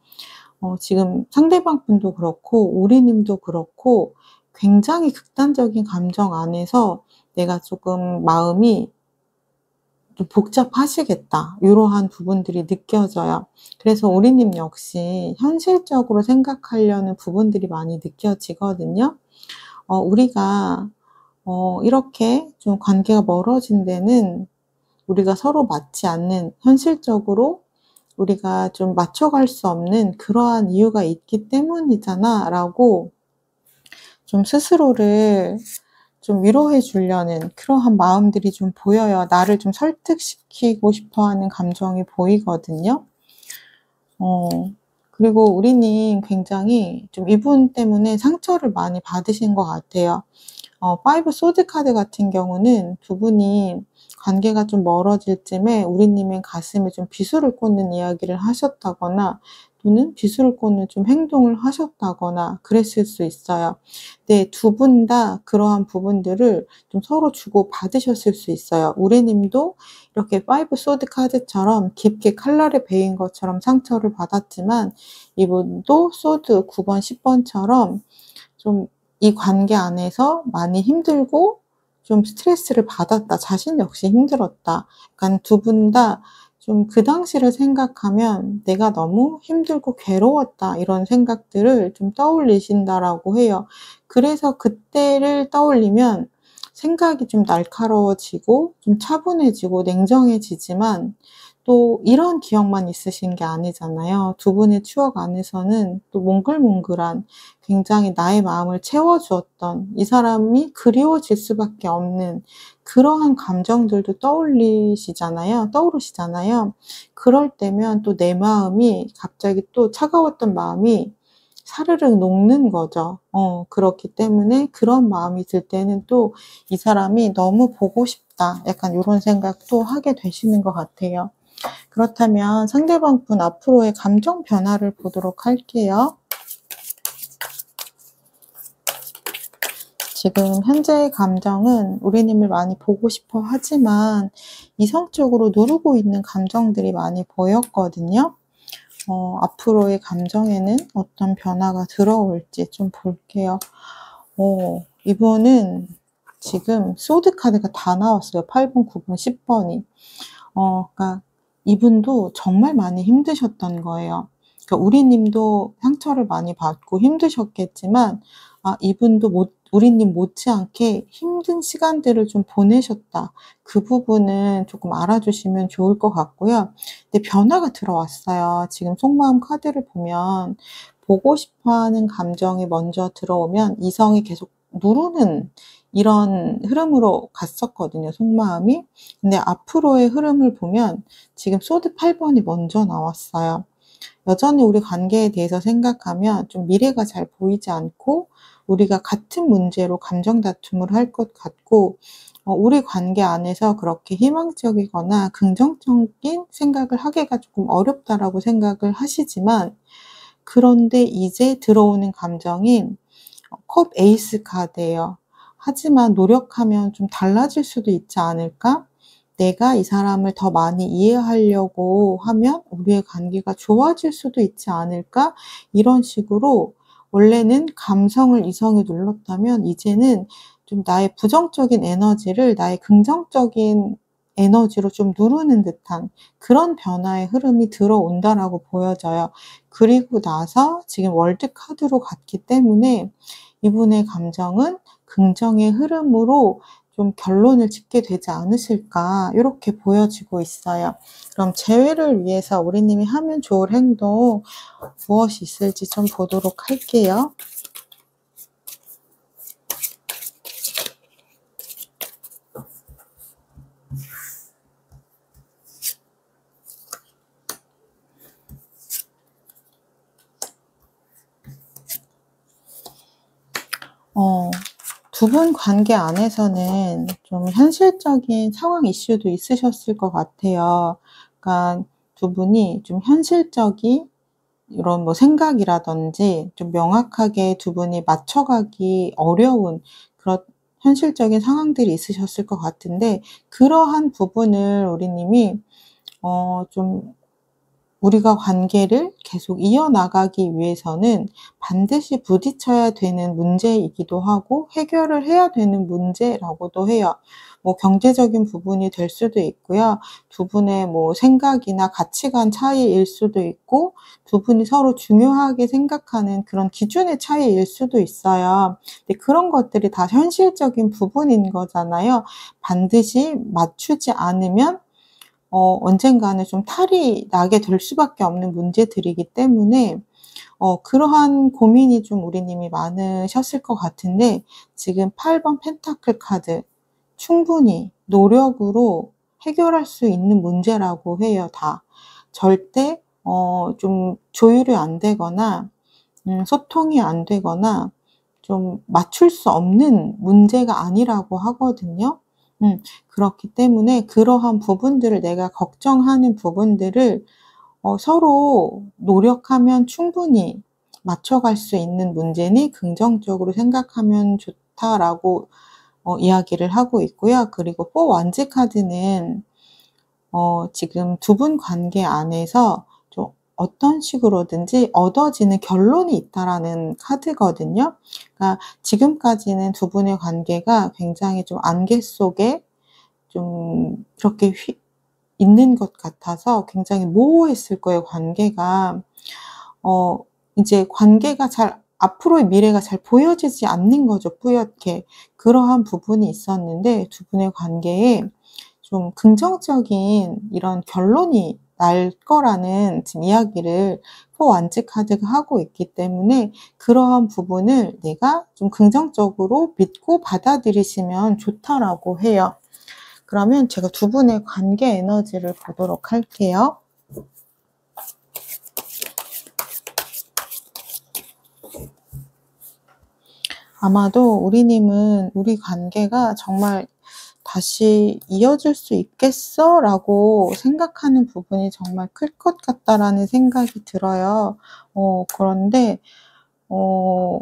지금 상대방 분도 그렇고 우리님도 그렇고 굉장히 극단적인 감정 안에서 내가 조금 마음이 좀 복잡하시겠다, 요러한 부분들이 느껴져요. 그래서 우리님 역시 현실적으로 생각하려는 부분들이 많이 느껴지거든요. 우리가 이렇게 좀 관계가 멀어진 데는 우리가 서로 맞지 않는, 현실적으로 우리가 좀 맞춰갈 수 없는 그러한 이유가 있기 때문이잖아 라고 좀 스스로를 좀 위로해 주려는 그러한 마음들이 좀 보여요. 나를 좀 설득시키고 싶어 하는 감정이 보이거든요. 어 그리고 우리는 굉장히 좀 이분 때문에 상처를 많이 받으신 것 같아요. 파이브 소드 카드 같은 경우는 두 분이 관계가 좀 멀어질 쯤에 우리님의 가슴에 좀 비수를 꽂는 이야기를 하셨다거나, 또는 비수를 꽂는 좀 행동을 하셨다거나 그랬을 수 있어요. 네, 두 분 다 그러한 부분들을 좀 서로 주고받으셨을 수 있어요. 우리님도 이렇게 파이브 소드 카드처럼 깊게 칼날에 베인 것처럼 상처를 받았지만, 이분도 소드 9번, 10번처럼 좀 이 관계 안에서 많이 힘들고 좀 스트레스를 받았다. 자신 역시 힘들었다. 약간 두 분 다 좀 그 당시를 생각하면 '내가 너무 힘들고 괴로웠다.' 이런 생각들을 좀 떠올리신다라고 해요. 그래서 그때를 떠올리면 생각이 좀 날카로워지고 좀 차분해지고 냉정해지지만, 또 이런 기억만 있으신 게 아니잖아요. 두 분의 추억 안에서는 또 몽글몽글한, 굉장히 나의 마음을 채워주었던, 이 사람이 그리워질 수밖에 없는 그러한 감정들도 떠오르시잖아요. 그럴 때면 또 내 마음이 갑자기, 또 차가웠던 마음이 사르륵 녹는 거죠. 그렇기 때문에 그런 마음이 들 때는 또 '이 사람이 너무 보고 싶다.' 약간 요런 생각도 하게 되시는 것 같아요. 그렇다면 상대방 분 앞으로의 감정 변화를 보도록 할게요. 지금 현재의 감정은 우리님을 많이 보고 싶어 하지만 이성적으로 누르고 있는 감정들이 많이 보였거든요. 앞으로의 감정에는 어떤 변화가 들어올지 좀 볼게요. 이분은 지금 소드 카드가 다 나왔어요. 8번, 9번, 10번이. 그러니까 이분도 정말 많이 힘드셨던 거예요. 그러니까 우리님도 상처를 많이 받고 힘드셨겠지만, 이분도 우리님 못지않게 힘든 시간들을 좀 보내셨다. 그 부분은 조금 알아주시면 좋을 것 같고요. 근데 변화가 들어왔어요. 지금 속마음 카드를 보면 보고 싶어하는 감정이 먼저 들어오면 이성이 계속 누르는 이런 흐름으로 갔었거든요, 속마음이. 근데 앞으로의 흐름을 보면 지금 소드 8번이 먼저 나왔어요. 여전히 우리 관계에 대해서 생각하면 좀 미래가 잘 보이지 않고 우리가 같은 문제로 감정 다툼을 할 것 같고 우리 관계 안에서 그렇게 희망적이거나 긍정적인 생각을 하기가 조금 어렵다라고 생각을 하시지만 그런데 이제 들어오는 감정이 컵 에이스 카드예요. 하지만 노력하면 좀 달라질 수도 있지 않을까? 내가 이 사람을 더 많이 이해하려고 하면 우리의 관계가 좋아질 수도 있지 않을까? 이런 식으로 원래는 감성을 이성이 눌렀다면 이제는 좀 나의 부정적인 에너지를 나의 긍정적인 에너지로 좀 누르는 듯한 그런 변화의 흐름이 들어온다라고 보여져요. 그리고 나서 지금 월드 카드로 갔기 때문에 이분의 감정은 긍정의 흐름으로 좀 결론을 짓게 되지 않으실까 이렇게 보여지고 있어요. 그럼 재회를 위해서 우리님이 하면 좋을 행동 무엇이 있을지 좀 보도록 할게요. 두 분 관계 안에서는 좀 현실적인 상황 이슈도 있으셨을 것 같아요. 그러니까 두 분이 좀 현실적인 이런 뭐 생각이라든지 좀 명확하게 두 분이 맞춰가기 어려운 그런 현실적인 상황들이 있으셨을 것 같은데 그러한 부분을 우리님이 좀 우리가 관계를 계속 이어나가기 위해서는 반드시 부딪혀야 되는 문제이기도 하고 해결을 해야 되는 문제라고도 해요. 뭐 경제적인 부분이 될 수도 있고요. 두 분의 뭐 생각이나 가치관 차이일 수도 있고 두 분이 서로 중요하게 생각하는 그런 기준의 차이일 수도 있어요. 근데 그런 것들이 다 현실적인 부분인 거잖아요. 반드시 맞추지 않으면 언젠가는 좀 탈이 나게 될 수밖에 없는 문제들이기 때문에 그러한 고민이 좀 우리님이 많으셨을 것 같은데 지금 8번 펜타클 카드 충분히 노력으로 해결할 수 있는 문제라고 해요, 다. 절대 좀 조율이 안 되거나 소통이 안 되거나 좀 맞출 수 없는 문제가 아니라고 하거든요. 그렇기 때문에 그러한 부분들을 내가 걱정하는 부분들을 서로 노력하면 충분히 맞춰갈 수 있는 문제니 긍정적으로 생각하면 좋다라고 이야기를 하고 있고요. 그리고 4 완즈 카드는 지금 두 분 관계 안에서 좀 어떤 식으로든지 얻어지는 결론이 있다라는 카드거든요. 그러니까 지금까지는 두 분의 관계가 굉장히 좀 안개 속에 좀 그렇게 있는 것 같아서 굉장히 모호했을 거예요, 관계가. 이제 관계가 잘 앞으로의 미래가 잘 보여지지 않는 거죠, 뿌옇게. 그러한 부분이 있었는데 두 분의 관계에 좀 긍정적인 이런 결론이 날 거라는 지금 이야기를 4 완즈 카드가 하고 있기 때문에 그러한 부분을 내가 좀 긍정적으로 믿고 받아들이시면 좋다라고 해요. 그러면 제가 두 분의 관계 에너지를 보도록 할게요. 아마도 우리님은 우리 관계가 정말 다시 이어질 수 있겠어? 라고 생각하는 부분이 정말 클 것 같다라는 생각이 들어요. 그런데, 어,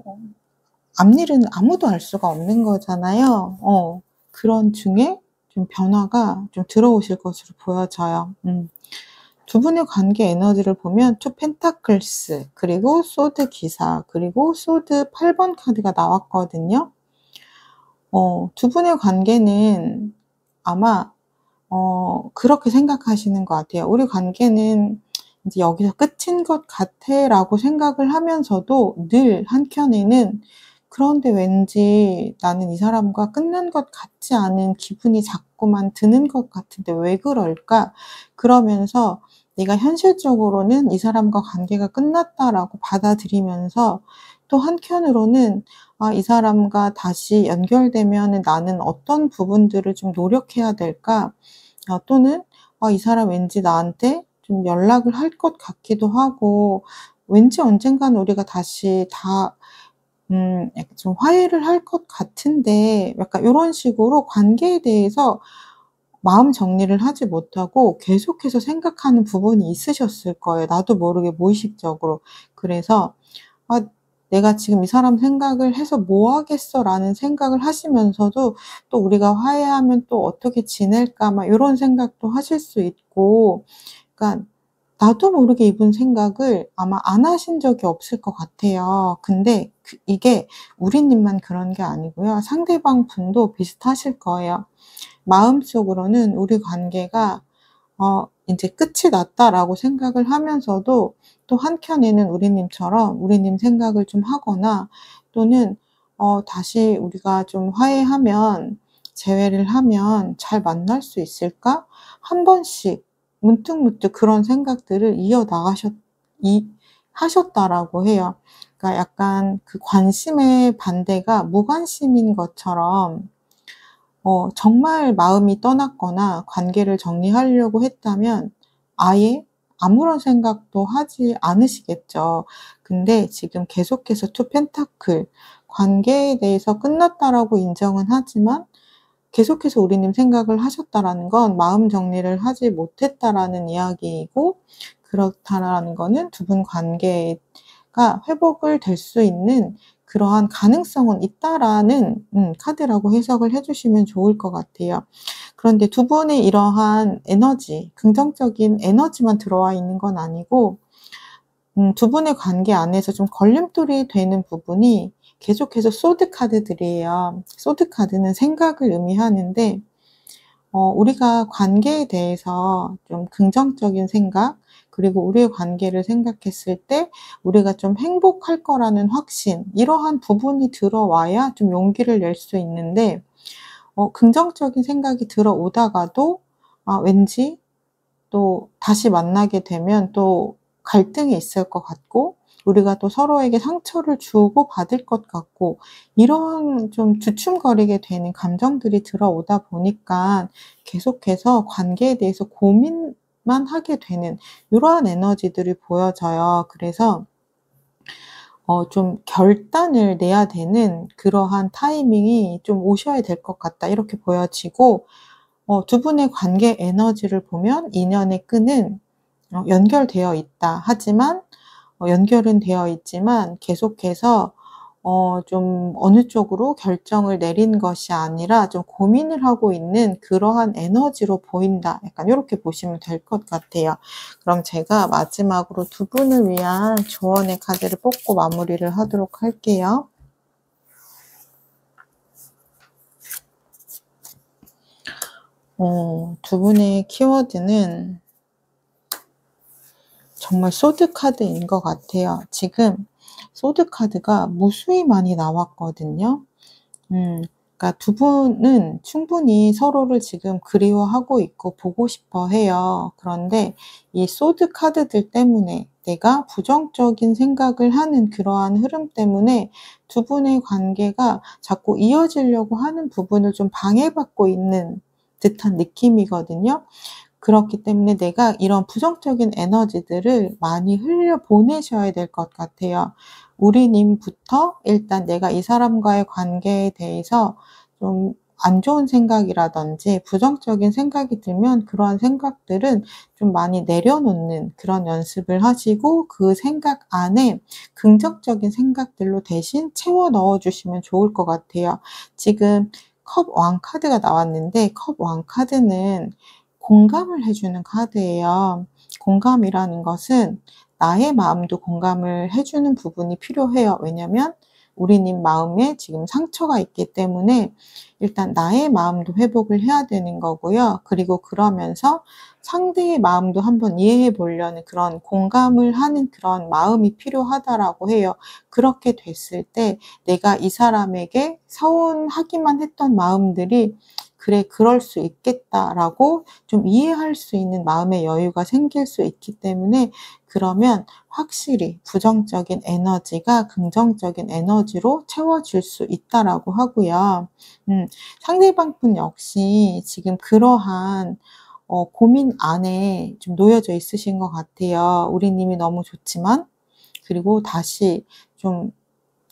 앞일은 아무도 알 수가 없는 거잖아요. 그런 중에 좀 변화가 좀 들어오실 것으로 보여져요. 두 분의 관계 에너지를 보면 투 펜타클스 그리고 소드 기사 그리고 소드 8번 카드가 나왔거든요. 두 분의 관계는 아마 그렇게 생각하시는 것 같아요. '우리 관계는 인제 여기서 끝인 것 같아.'라고 생각을 하면서도 늘 한켠에는 '그런데 왠지 나는 이 사람과 끝난 것 같지 않은 기분이 자꾸만 드는 것 같은데 왜 그럴까?' 그러면서 내가 현실적으로는 '이 사람과 관계가 끝났다.'라고 받아들이면서 또 한켠으로는 '아 이 사람과 다시 연결되면은 나는 어떤 부분들을 좀 노력해야 될까?' 또는 '아 이 사람 왠지 나한테 좀 연락을 할 것 같기도 하고 왠지 언젠가는 우리가 다시 다 약간 좀 화해를 할 것 같은데.' 약간 요런 식으로 관계에 대해서 마음 정리를 하지 못하고 계속해서 생각하는 부분이 있으셨을 거예요, 나도 모르게 무의식적으로. 그래서 '아 내가 지금 이 사람 생각을 해서 뭐 하겠어.'라는 생각을 하시면서도 또 '우리가 화해하면 또 어떻게 지낼까.' 막 요런 생각도 하실 수 있고 그러니까 나도 모르게 이분 생각을 아마 안 하신 적이 없을 것 같아요. 근데 이게 우리님만 그런 게 아니고요. 상대방 분도 비슷하실 거예요. 마음속으로는 우리 관계가 인제 '끝이 났다.'라고 생각을 하면서도 또 한켠에는 우리님처럼 우리님 생각을 좀 하거나 또는 '다시 우리가 좀 화해하면 재회를 하면 잘 만날 수 있을까?' 한 번씩 문득문득 그런 생각들을 이어나가셨 이 하셨다라고 해요. 그러니까 약간 그 관심의 반대가 무관심인 것처럼 정말 마음이 떠났거나 관계를 정리하려고 했다면 아예 아무런 생각도 하지 않으시겠죠. 근데 지금 계속해서 투 펜타클 관계에 대해서 끝났다라고 인정은 하지만 계속해서 우리님 생각을 하셨다라는 건 마음 정리를 하지 못했다라는 이야기이고 그렇다라는 거는 두 분 관계가 회복을 될 수 있는 그러한 가능성은 있다라는 카드라고 해석을 해 주시면 좋을 것 같아요. 그런데 두 분의 이러한 에너지, 긍정적인 에너지만 들어와 있는 건 아니고 두 분의 관계 안에서 좀 걸림돌이 되는 부분이 계속해서 소드 카드들이에요. 소드 카드는 생각을 의미하는데 우리가 관계에 대해서 좀 긍정적인 생각 그리고 우리의 관계를 생각했을 때 우리가 좀 행복할 거라는 확신 이러한 부분이 들어와야 좀 용기를 낼 수 있는데 긍정적인 생각이 들어오다가도 왠지 또 다시 만나게 되면 또 갈등이 있을 것 같고 우리가 또 서로에게 상처를 주고받을 것 같고 이런 좀 주춤거리게 되는 감정들이 들어오다 보니까 계속해서 관계에 대해서 고민만 하게 되는 이러한 에너지들이 보여져요. 그래서 좀 '결단을 내야 되는 그러한 타이밍이 좀 오셔야 될 것 같다.' 이렇게 보여지고 두 분의 관계 에너지를 보면 인연의 끈은 연결되어 있다. 하지만 연결은 되어 있지만 계속해서 좀 어느 쪽으로 결정을 내린 것이 아니라 좀 고민을 하고 있는 그러한 에너지로 보인다. 약간 요렇게 보시면 될 것 같아요. 그럼 제가 마지막으로 두 분을 위한 조언의 카드를 뽑고 마무리를 하도록 할게요. 두 분의 키워드는 정말 소드 카드인 것 같아요. 지금 소드 카드가 무수히 많이 나왔거든요. 그러니까 두 분은 충분히 서로를 지금 그리워하고 있고 보고 싶어 해요. 그런데 이 소드 카드들 때문에 내가 부정적인 생각을 하는 그러한 흐름 때문에 두 분의 관계가 자꾸 이어지려고 하는 부분을 좀 방해받고 있는 듯한 느낌이거든요. 그렇기 때문에 내가 이런 부정적인 에너지들을 많이 흘려보내셔야 될 것 같아요. 우리님부터 일단 내가 이 사람과의 관계에 대해서 좀 안 좋은 생각이라든지 부정적인 생각이 들면 그러한 생각들은 좀 많이 내려놓는 그런 연습을 하시고 그 생각 안에 긍정적인 생각들로 대신 채워 넣어 주시면 좋을 것 같아요. 지금 컵 왕 카드가 나왔는데 컵 왕 카드는 공감을 해 주는 카드예요. 공감이라는 것은 나의 마음도 공감을 해 주는 부분이 필요해요. 왜냐면 우리님 마음에 지금 상처가 있기 때문에 일단 나의 마음도 회복을 해야 되는 거고요. 그리고 그러면서 상대의 마음도 한번 이해해 보려는 그런 공감을 하는 그런 마음이 필요하다라고 해요. 그렇게 됐을 때 내가 이 사람에게 서운하기만 했던 마음들이 '그래 그럴 수 있겠다.'라고 좀 이해할 수 있는 마음의 여유가 생길 수 있기 때문에 그러면 확실히 부정적인 에너지가 긍정적인 에너지로 채워질 수 있다라고 하고요. 상대방 분 역시 지금 그러한 고민 안에 좀 놓여져 있으신 것 같아요. 우리님이 너무 좋지만 그리고 다시 좀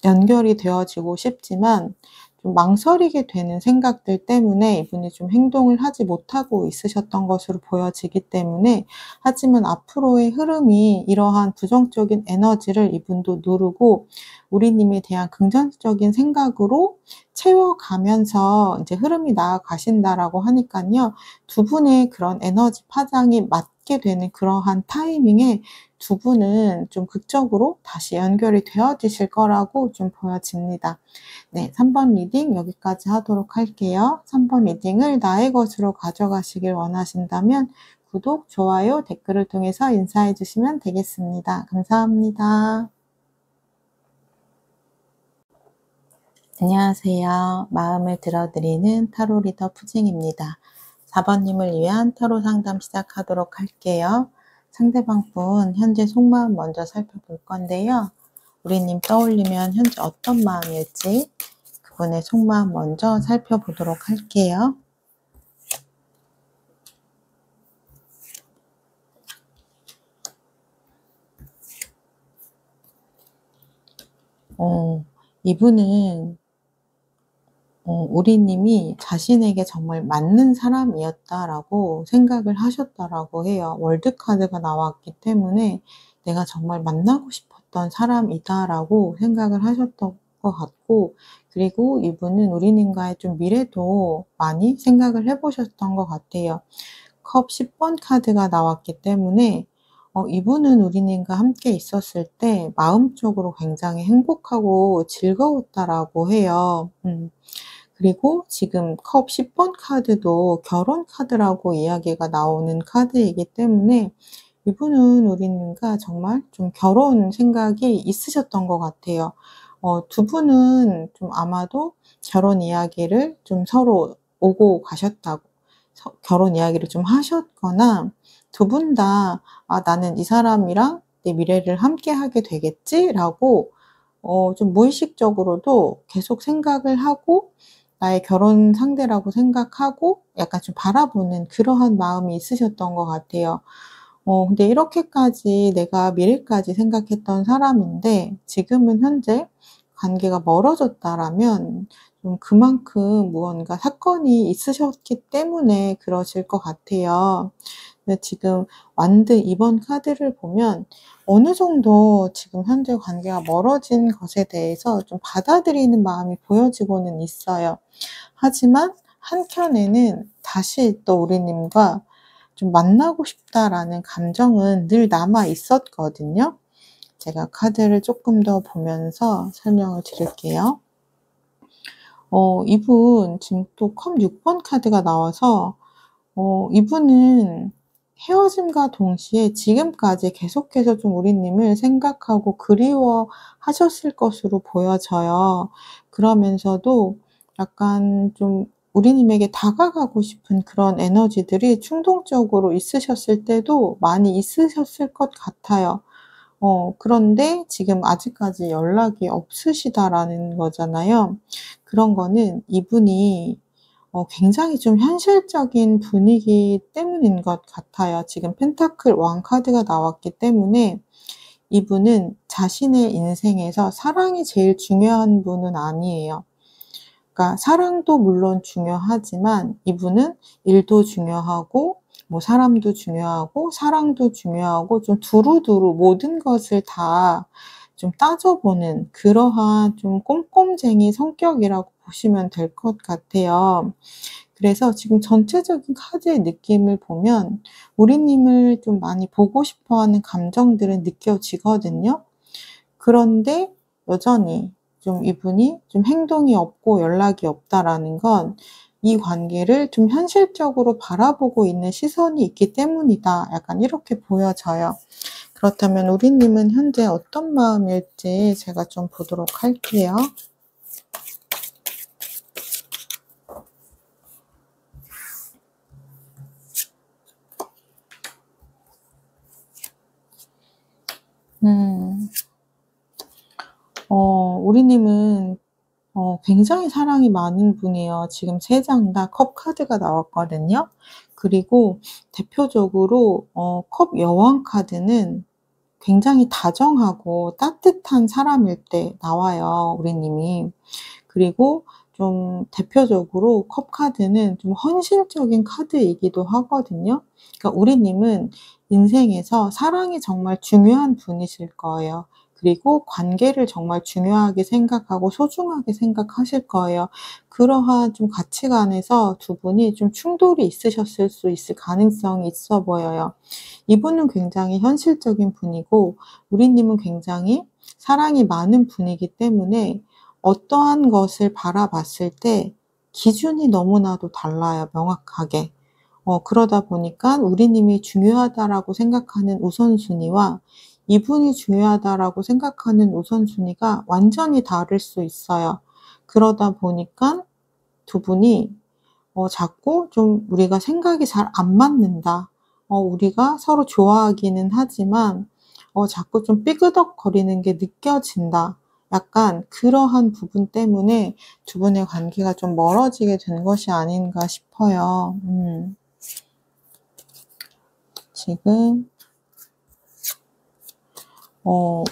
연결이 되어지고 싶지만 좀 망설이게 되는 생각들 때문에 이분이 좀 행동을 하지 못하고 있으셨던 것으로 보여지기 때문에 하지만 앞으로의 흐름이 이러한 부정적인 에너지를 이분도 누르고 우리님에 대한 긍정적인 생각으로 채워가면서 이제 흐름이 나아가신다라고 하니깐요. 두 분의 그런 에너지 파장이 맞게 되는 그러한 타이밍에 두 분은 좀 극적으로 다시 연결이 되어지실 거라고 좀 보여집니다. 네, 3번 리딩 여기까지 하도록 할게요. 3번 리딩을 나의 것으로 가져가시길 원하신다면 구독, 좋아요, 댓글을 통해서 인사해 주시면 되겠습니다. 감사합니다. 안녕하세요. 마음을 들어드리는 타로 리더 푸징입니다. 4번 님을 위한 타로 상담 시작하도록 할게요. 상대방 분 현재 속마음 먼저 살펴볼 건데요. 우리님 떠올리면 현재 어떤 마음일지 그분의 속마음 먼저 살펴보도록 할게요. 이분은 우리님이 자신에게 정말 맞는 사람이었다라고 생각을 하셨다라고 해요. 월드 카드가 나왔기 때문에 '내가 정말 만나고 싶었던 사람이다.'라고 생각을 하셨던 것 같고 그리고 이분은 우리님과의 좀 미래도 많이 생각을 해 보셨던 것 같아요. 컵 10번 카드가 나왔기 때문에 이분은 우리님과 함께 있었을 때 마음적으로 굉장히 행복하고 즐거웠다라고 해요. 그리고 지금 컵 10번 카드도 결혼 카드라고 이야기가 나오는 카드이기 때문에 이분은 우리님과 정말 좀 결혼 생각이 있으셨던 것 같아요. 두 분은 좀 아마도 결혼 이야기를 좀 서로 오고 가셨다고 결혼 이야기를 좀 하셨거나 두 분 다 '아 나는 이 사람이랑 내 미래를 함께 하게 되겠지.'라고 좀 무의식적으로도 계속 생각을 하고 나의 결혼 상대라고 생각하고 약간 좀 바라보는 그러한 마음이 있으셨던 것 같아요. 근데 이렇게까지 내가 미래까지 생각했던 사람인데 지금은 현재 관계가 멀어졌다라면 좀 그만큼 무언가 사건이 있으셨기 때문에 그러실 것 같아요. 근데 지금 완드 2번 카드를 보면 어느 정도 지금 현재 관계가 멀어진 것에 대해서 좀 받아들이는 마음이 보여지고는 있어요. 하지만 한켠에는 다시 또 우리님과 좀 '만나고 싶다.'라는 감정은 늘 남아 있었거든요. 제가 카드를 쪼끔 더 보면서 설명을 드릴게요. 이분 지금 또 컵 6번 카드가 나와서 이분은 헤어짐과 동시에 지금까지 계속해서 좀 우리님을 생각하고 그리워하셨을 것으로 보여져요. 그러면서도 약간 좀 우리님에게 다가가고 싶은 그런 에너지들이 충동적으로 있으셨을 때도 많이 있으셨을 것 같아요. 그런데 지금 아직까지 연락이 없으시다라는 거잖아요. 그런 거는 이분이 굉장히 좀 현실적인 분이기 때문인 것 같아요. 지금 펜타클 왕 카드가 나왔기 때문에 이분은 자신의 인생에서 사랑이 제일 중요한 분은 아니에요. 그러니까 사랑도 물론 중요하지만 이분은 일도 중요하고 뭐 사람도 중요하고 사랑도 중요하고 좀 두루두루 모든 것을 다 좀 따져보는 그러한 좀 꼼꼼쟁이 성격이라고 보시면 될 것 같아요. 그래서 지금 전체적인 카드의 느낌을 보면 우리님을 좀 많이 보고 싶어 하는 감정들은 느껴지거든요. 그런데 여전히 좀 이분이 좀 행동이 없고 연락이 없다라는 건 이 관계를 좀 현실적으로 바라보고 있는 시선이 있기 때문이다. 약간 이렇게 보여져요. 그렇다면 우리님은 현재 어떤 마음일지 제가 좀 보도록 할게요. 우리님은 굉장히 사랑이 많은 분이에요. 지금 3장 다 컵 카드가 나왔거든요. 그리고 대표적으로 컵 여왕 카드는 굉장히 다정하고 따뜻한 사람일 때 나와요, 우리님이. 그리고 좀 대표적으로 컵 카드는 좀 헌신적인 카드이기도 하거든요. 그러니까 우리님은 인생에서 사랑이 정말 중요한 분이실 거예요. 그리고 관계를 정말 중요하게 생각하고 소중하게 생각하실 거예요. 그러한 좀 가치관에서 두 분이 좀 충돌이 있으셨을 수 있을 가능성이 있어 보여요. 이분은 굉장히 현실적인 분이고 우리님은 굉장히 사랑이 많은 분이기 때문에 어떠한 것을 바라봤을 때 기준이 너무나도 달라요, 명확하게. 그러다 보니까 우리님이 중요하다라고 생각하는 우선순위와 이분이 중요하다라고 생각하는 우선순위가 완전히 다를 수 있어요. 그러다 보니까 두 분이 자꾸 좀 우리가 생각이 잘 안 맞는다. 우리가 서로 좋아하기는 하지만 자꾸 좀 삐그덕거리는 게 느껴진다. 약간 그러한 부분 때문에 두 분의 관계가 좀 멀어지게 된 것이 아닌가 싶어요. 지금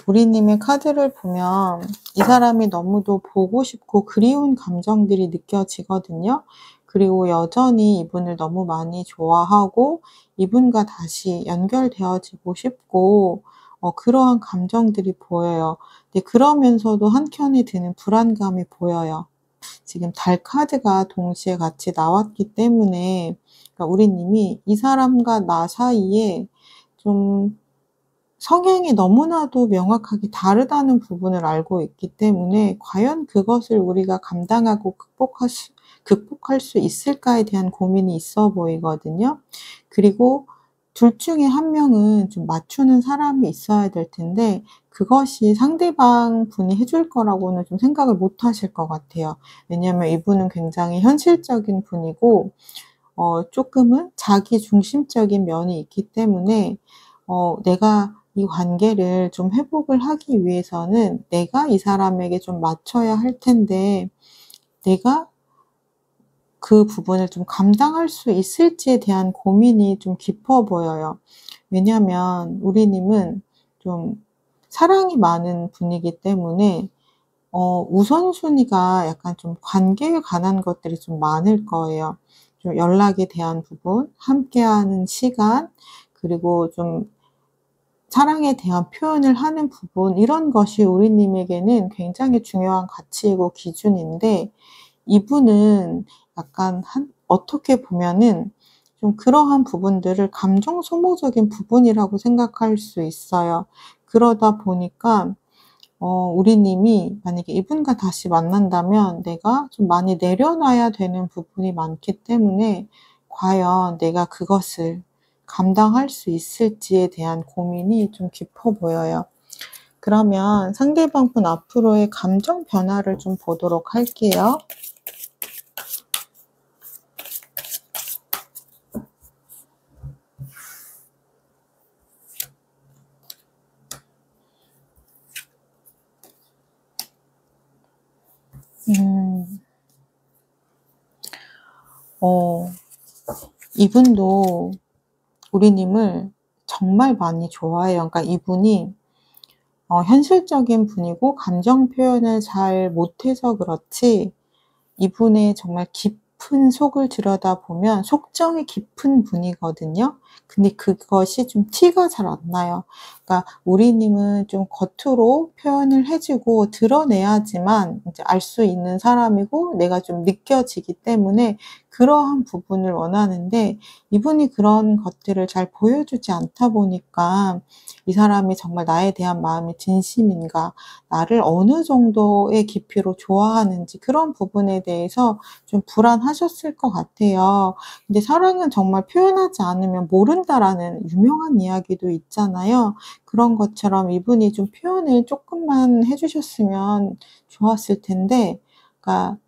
우리님의 카드를 보면 이 사람이 너무도 보고 싶고 그리운 감정들이 느껴지거든요. 그리고 여전히 이분을 너무 많이 좋아하고 이분과 다시 연결되어지고 싶고 그러한 감정들이 보여요. 근데 그러면서도 한켠에 드는 불안감이 보여요. 지금 달 카드가 동시에 같이 나왔기 때문에 그러니까 우리님이 이 사람과 나 사이에 좀 성향이 너무나도 명확하게 다르다는 부분을 알고 있기 때문에 과연 그것을 우리가 감당하고 극복할 수 있을까에 대한 고민이 있어 보이거든요. 그리고 둘 중에 한 명은 좀 맞추는 사람이 있어야 될 텐데 그것이 상대방 분이 해줄 거라고는 좀 생각을 못 하실 것 같아요. 왜냐하면 이분은 굉장히 현실적인 분이고 조금은 자기 중심적인 면이 있기 때문에 내가 이 관계를 좀 회복을 하기 위해서는 내가 이 사람에게 좀 맞춰야 할 텐데 내가 그 부분을 좀 감당할 수 있을지에 대한 고민이 좀 깊어 보여요. 왜냐하면 우리님은 좀 사랑이 많은 분이기 때문에 우선순위가 약간 좀 관계에 관한 것들이 좀 많을 거예요. 좀 연락에 대한 부분, 함께하는 시간, 그리고 좀 사랑에 대한 표현을 하는 부분 이런 것이 우리님에게는 굉장히 중요한 가치이고 기준인데 이분은 약간 어떻게 보면은 좀 그러한 부분들을 감정 소모적인 부분이라고 생각할 수 있어요. 그러다 보니까 우리님이 만약에 이분과 다시 만난다면 내가 좀 많이 내려놔야 되는 부분이 많기 때문에 과연 내가 그것을 감당할 수 있을지에 대한 고민이 좀 깊어 보여요. 그러면 상대방 분 앞으로의 감정 변화를 좀 보도록 할게요. 이분도 우리님을 정말 많이 좋아해요. 그러니까 이분이 현실적인 분이고 감정 표현을 잘 못해서 그렇지 이분의 정말 깊은 속을 들여다보면 속정이 깊은 분이거든요. 근데 그것이 좀 티가 잘 안 나요. 그러니까 우리님은 좀 겉으로 표현을 해 주고 드러내야지만 이제 알 수 있는 사람이고 내가 좀 느껴지기 때문에 그러한 부분을 원하는데, 이분이 그런 것들을 잘 보여주지 않다 보니까 이 사람이 정말 나에 대한 마음이 진심인가, 나를 어느 정도의 깊이로 좋아하는지 그런 부분에 대해서 좀 불안하셨을 것 같아요. 근데 사랑은 정말 표현하지 않으면 모른다라는 유명한 이야기도 있잖아요. 그런 것처럼 이분이 좀 표현을 조금만 해 주셨으면 좋았을 텐데, 그러니까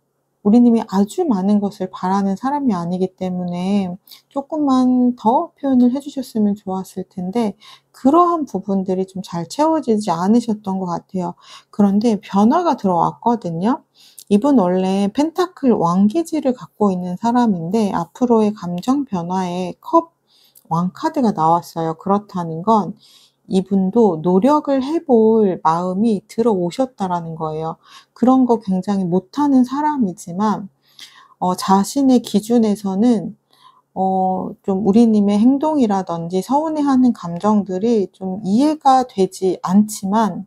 우리님이 아주 많은 것을 바라는 사람이 아니기 때문에 조금만 더 표현을 해 주셨으면 좋았을 텐데 그러한 부분들이 좀 잘 채워지지 않으셨던 것 같아요. 그런데 변화가 들어왔거든요. 이분 원래 펜타클 왕기지를 갖고 있는 사람인데 앞으로의 감정 변화에 컵 왕 카드가 나왔어요. 그렇다는 건 이분도 노력을 해볼 마음이 들어오셨다라는 거예요. 그런 거 굉장히 못하는 사람이지만 자신의 기준에서는 좀 우리님의 행동이라든지 서운해하는 감정들이 좀 이해가 되지 않지만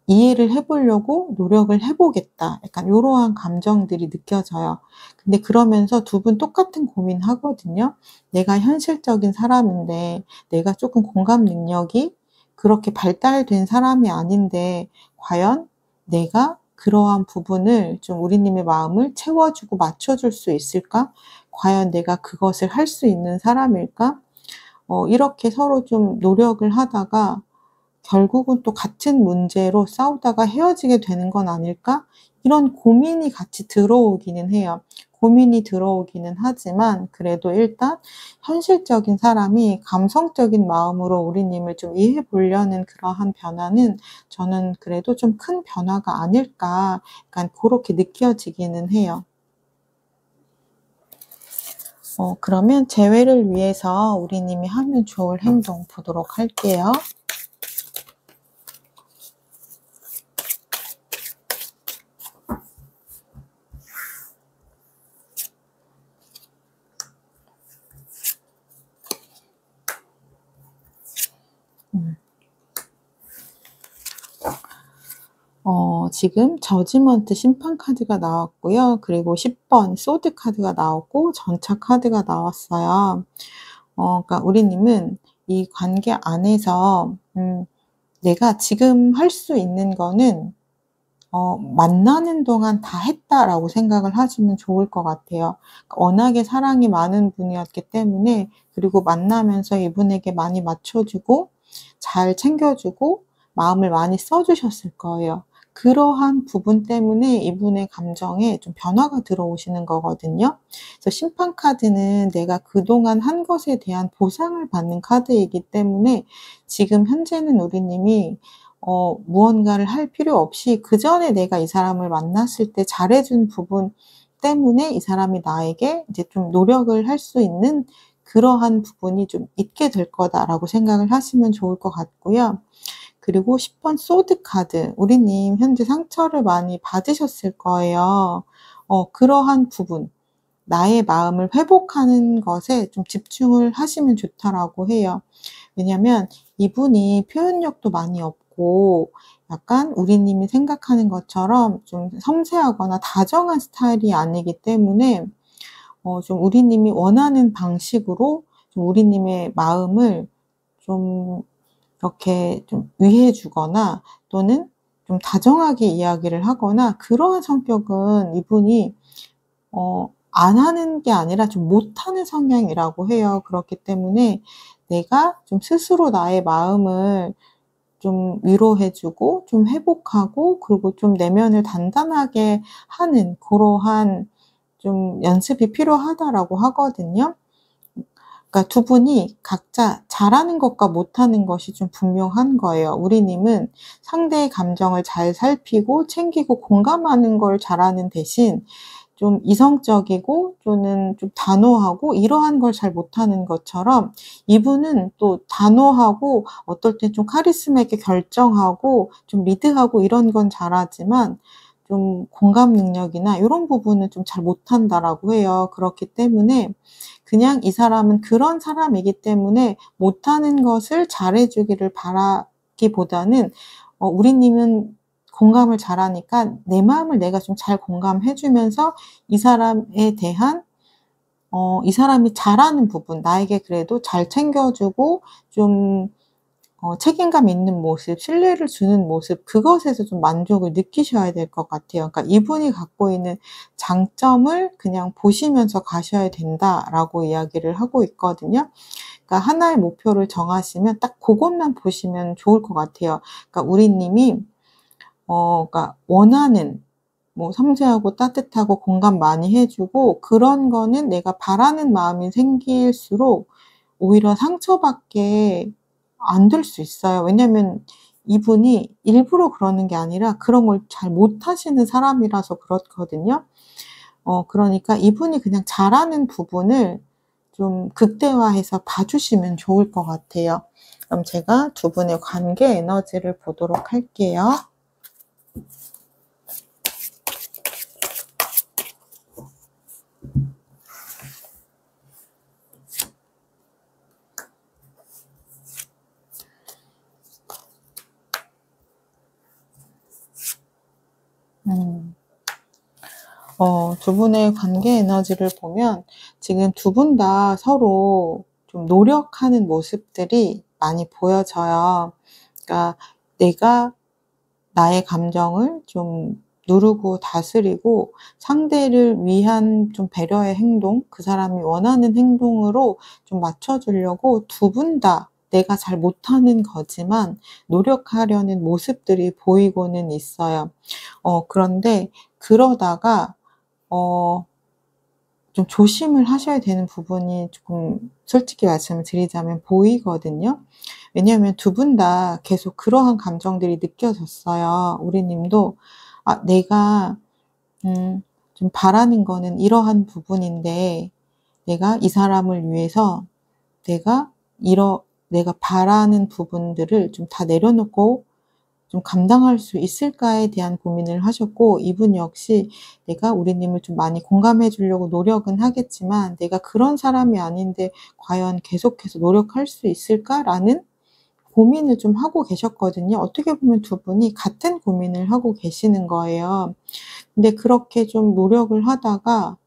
'이해를 해 보려고 노력을 해 보겠다.' 약간 요러한 감정들이 느껴져요. 근데 그러면서 두 분 똑같은 고민하거든요. 내가 현실적인 사람인데 내가 쪼끔 공감 능력이 그렇게 발달된 사람이 아닌데 과연 내가 그러한 부분을 좀 우리님의 마음을 채워 주고 맞춰 줄 수 있을까? 과연 내가 그것을 할 수 있는 사람일까? 이렇게 서로 좀 노력을 하다가 결국은 또 같은 문제로 싸우다가 헤어지게 되는 건 아닐까? 이런 고민이 같이 들어오기는 해요. 고민이 들어오기는 하지만 그래도 일단 현실적인 사람이 감성적인 마음으로 우리님을 좀 이해해 보려는 그러한 변화는 저는 그래도 좀 큰 변화가 아닐까, 약간 고렇게 느껴지기는 해요. 그러면 재회를 위해서 우리님이 하면 좋을 행동 보도록 할게요. 음. 지금 저지먼트 심판 카드가 나왔고요. 그리고 10번 소드 카드가 나왔고 전차 카드가 나왔어요. 그러니까 우리님은 이 관계 안에서 내가 지금 할 수 있는 거는 '만나는 동안 다 했다.'라고 생각을 하시면 좋을 것 같아요. 그러니까 워낙에 사랑이 많은 분이었기 때문에, 그리고 만나면서 이분에게 많이 맞춰 주고 잘 챙겨 주고 마음을 많이 써 주셨을 거예요. 그러한 부분 때문에 이분의 감정에 좀 변화가 들어오시는 거거든요. 그래서 심판 카드는 내가 그동안 한 것에 대한 보상을 받는 카드이기 때문에 지금 현재는 우리님이 무언가를 할 필요 없이 그전에 내가 이 사람을 만났을 때 잘해 준 부분 때문에 이 사람이 나에게 이제 좀 노력을 할 수 있는 그러한 부분이 좀 있게 될 거다라고 생각을 하시면 좋을 것 같고요. 그리고 10번 소드 카드. 우리님 현재 상처를 많이 받으셨을 거예요. 그러한 부분, 나의 마음을 회복하는 것에 좀 집중을 하시면 좋다라고 해요. 왜냐면 이분이 표현력도 많이 없고 약간 우리님이 생각하는 것처럼 좀 섬세하거나 다정한 스타일이 아니기 때문에 좀 우리님이 원하는 방식으로 좀 우리님의 마음을 좀 이렇게 좀 위해 주거나 또는 좀 다정하게 이야기를 하거나 그러한 성격은 이분이 안 하는 게 아니라 좀 못하는 성향이라고 해요. 그렇기 때문에 내가 좀 스스로 나의 마음을 좀 위로해 주고 좀 회복하고 그리고 좀 내면을 단단하게 하는 고러한 좀 연습이 필요하다라고 하거든요. 그러니까 두 분이 각자 잘하는 것과 못하는 것이 좀 분명한 거예요. 우리님은 상대의 감정을 잘 살피고 챙기고 공감하는 걸 잘하는 대신 좀 이성적이고 또는 좀 단호하고 이러한 걸 잘 못하는 것처럼 이분은 또 단호하고 어떨 땐 좀 카리스마 있게 결정하고 좀 리드하고 이런 건 잘하지만 좀 공감 능력이나 요런 부분은 좀 잘 못한다라고 해요. 그렇기 때문에 그냥 이 사람은 그런 사람이기 때문에 못하는 것을 잘해 주기를 바라기보다는 우리 님은 공감을 잘하니까 내 마음을 내가 좀 잘 공감해 주면서 이 사람에 대한 이 사람이 잘하는 부분, 나에게 그래도 잘 챙겨 주고 좀 책임감 있는 모습, 신뢰를 주는 모습, 그것에서 좀 만족을 느끼셔야 될 것 같아요. 그러니까 이분이 갖고 있는 장점을 그냥 보시면서 가셔야 된다라고 이야기를 하고 있거든요. 그러니까 하나의 목표를 정하시면 딱 그것만 보시면 좋을 것 같아요. 그러니까 우리 님이 그러니까 원하는 뭐 섬세하고 따뜻하고 공감 많이 해 주고 그런 거는 내가 바라는 마음이 생길수록 오히려 상처받게 안 될 수 있어요. 왜냐면 이분이 일부러 그러는 게 아니라 그런 걸 잘 못하시는 사람이라서 그렇거든요. 그러니까 이분이 그냥 잘하는 부분을 좀 극대화해서 봐 주시면 좋을 것 같아요. 그럼 제가 두 분의 관계 에너지를 보도록 할게요. 두 분의 관계 에너지를 보면 지금 두 분 다 서로 좀 노력하는 모습들이 많이 보여져요. 그러니까 내가 나의 감정을 좀 누르고 다스리고 상대를 위한 좀 배려의 행동, 그 사람이 원하는 행동으로 좀 맞춰주려고 두 분 다 내가 잘 못하는 거지만 노력하려는 모습들이 보이고는 있어요. 그런데 그러다가 좀 조심을 하셔야 되는 부분이 조금 솔직히 말씀을 드리자면 보이거든요. 왜냐하면 두 분 다 계속 그러한 감정들이 느껴졌어요. 우리 님도 내가 좀 바라는 거는 이러한 부분인데 내가 이 사람을 위해서 내가 내가 바라는 부분들을 좀 다 내려놓고 좀 감당할 수 있을까에 대한 고민을 하셨고 이분 역시 내가 우리 님을 좀 많이 공감해 주려고 노력은 하겠지만 '내가 그런 사람이 아닌데 과연 계속해서 노력할 수 있을까?'라는 고민을 좀 하고 계셨거든요. 어떻게 보면 두 분이 같은 고민을 하고 계시는 거예요. 근데 그렇게 좀 노력을 하다가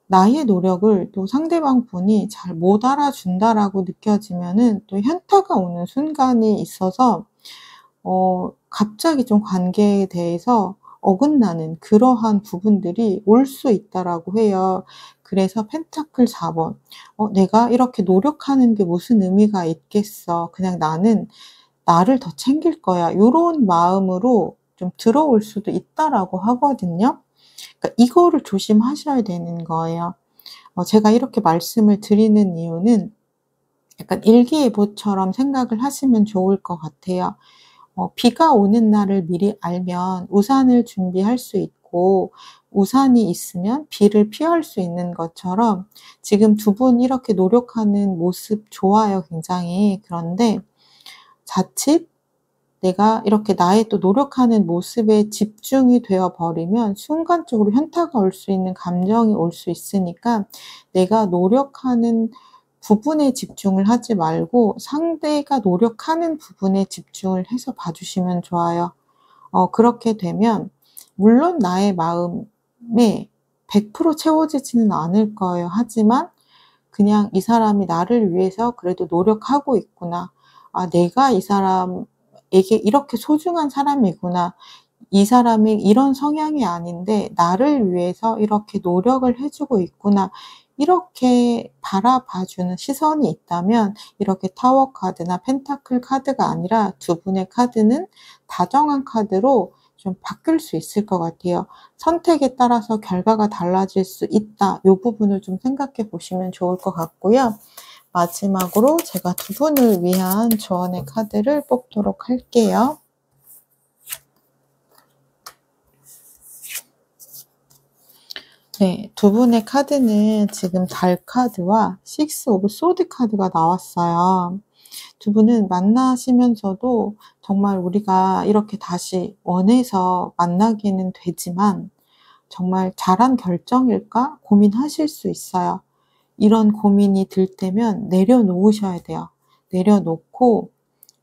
나의 노력을 또 상대방 분이 잘 못 알아준다라고 느껴지면은 또 현타가 오는 순간이 있어서 갑자기 좀 관계에 대해서 어긋나는 그러한 부분들이 올 수 있다라고 해요. 그래서 펜타클 4 번. '내가 이렇게 노력하는 게 무슨 의미가 있겠어. 그냥 나는 나를 더 챙길 거야.' 요런 마음으로 좀 들어올 수도 있다라고 하거든요. 그러니까 이거를 조심하셔야 되는 거예요. 제가 이렇게 말씀을 드리는 이유는 약간 일기예보처럼 생각을 하시면 좋을 것 같아요. 비가 오는 날을 미리 알면 우산을 준비할 수 있고 우산이 있으면 비를 피할 수 있는 것처럼 지금 두 분 이렇게 노력하는 모습 좋아요, 굉장히. 그런데 자칫 내가 이렇게 나의 또 노력하는 모습에 집중이 되어 버리면 순간적으로 현타가 올 수 있는 감정이 올 수 있으니까 내가 노력하는 부분에 집중을 하지 말고 상대가 노력하는 부분에 집중을 해서 봐 주시면 좋아요. 그렇게 되면 물론 나의 마음에 100% 채워지지는 않을 거예요. 하지만 그냥 '이 사람이 나를 위해서 그래도 노력하고 있구나. 내가 이 사람에게 이렇게 소중한 사람이구나. 이 사람이 이런 성향이 아닌데 나를 위해서 이렇게 노력을 해 주고 있구나.' 이렇게 바라봐 주는 시선이 있다면 이렇게 타워 카드나 펜타클 카드가 아니라 두 분의 카드는 다정한 카드로 좀 바뀔 수 있을 것 같아요. '선택에 따라서 결과가 달라질 수 있다.' 요 부분을 좀 생각해 보시면 좋을 것 같고요. 마지막으로 제가 두 분을 위한 조언의 카드를 뽑도록 할게요. 네. 두 분의 카드는 지금 달 카드와 식스 오브 소드 카드가 나왔어요. 두 분은 만나시면서도 정말 우리가 이렇게 다시 원해서 만나기는 되지만 '정말 잘한 결정일까?' 고민하실 수 있어요. 이런 고민이 들 때면 내려놓으셔야 돼요. 내려놓고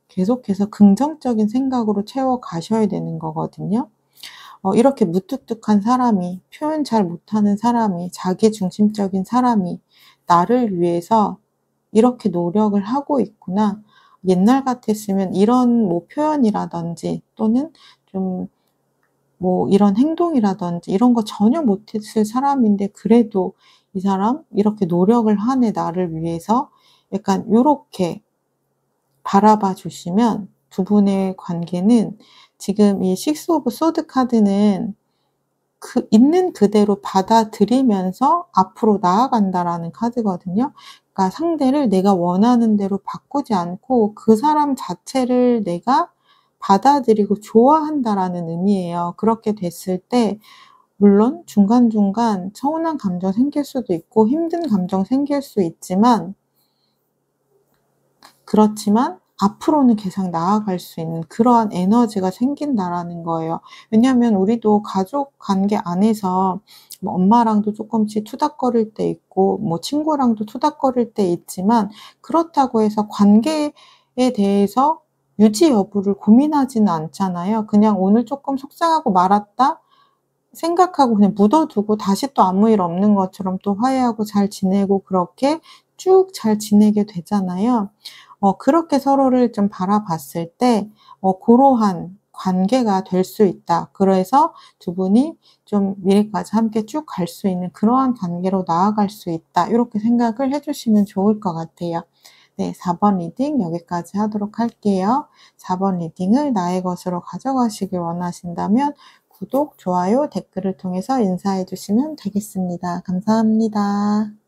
계속해서 긍정적인 생각으로 채워 가셔야 되는 거거든요. 이렇게 무뚝뚝한 사람이, 표현 잘 못하는 사람이, 자기중심적인 사람이 나를 위해서 이렇게 노력을 하고 있구나. 옛날 같았으면 이런 뭐 표현이라든지 또는 좀 뭐 이런 행동이라든지 이런 거 전혀 못했을 사람인데 그래도 '이 사람 이렇게 노력을 하네 나를 위해서.' 약간 요렇게 바라봐 주시면 두 분의 관계는 지금 이 식스 오브 소드 카드는 그 있는 그대로 받아들이면서 앞으로 나아간다라는 카드거든요. 그러니까 상대를 내가 원하는 대로 바꾸지 않고 그 사람 자체를 내가 받아들이고 좋아한다라는 의미예요. 그렇게 됐을 때 물론 중간중간 서운한 감정 생길 수도 있고 힘든 감정 생길 수 있지만 그렇지만 앞으로는 계속 나아갈 수 있는 그러한 에너지가 생긴다라는 거예요. 왜냐하면 우리도 가족 관계 안에서 뭐 엄마랑도 쪼끔씩 투닥거릴 때 있고 뭐 친구랑도 투닥거릴 때 있지만 그렇다고 해서 관계에 대해서 유지 여부를 고민하지는 않잖아요. 그냥 '오늘 쪼끔 속상하고 말았다.' 생각하고 그냥 묻어 두고 다시 또 아무 일 없는 것처럼 또 화해하고 잘 지내고 그렇게 쭉 잘 지내게 되잖아요. 그렇게 서로를 좀 바라봤을 때 고러한 관계가 될 수 있다. 그래서 두 분이 좀 미래까지 함께 쭉 갈 수 있는 그러한 관계로 나아갈 수 있다. 요렇게 생각을 해 주시면 좋을 것 같아요. 네, 4번 리딩 여기까지 하도록 할게요. 4번 리딩을 나의 것으로 가져가시길 원하신다면 구독, 좋아요, 댓글을 통해서 인사해 주시면 되겠습니다. 감사합니다.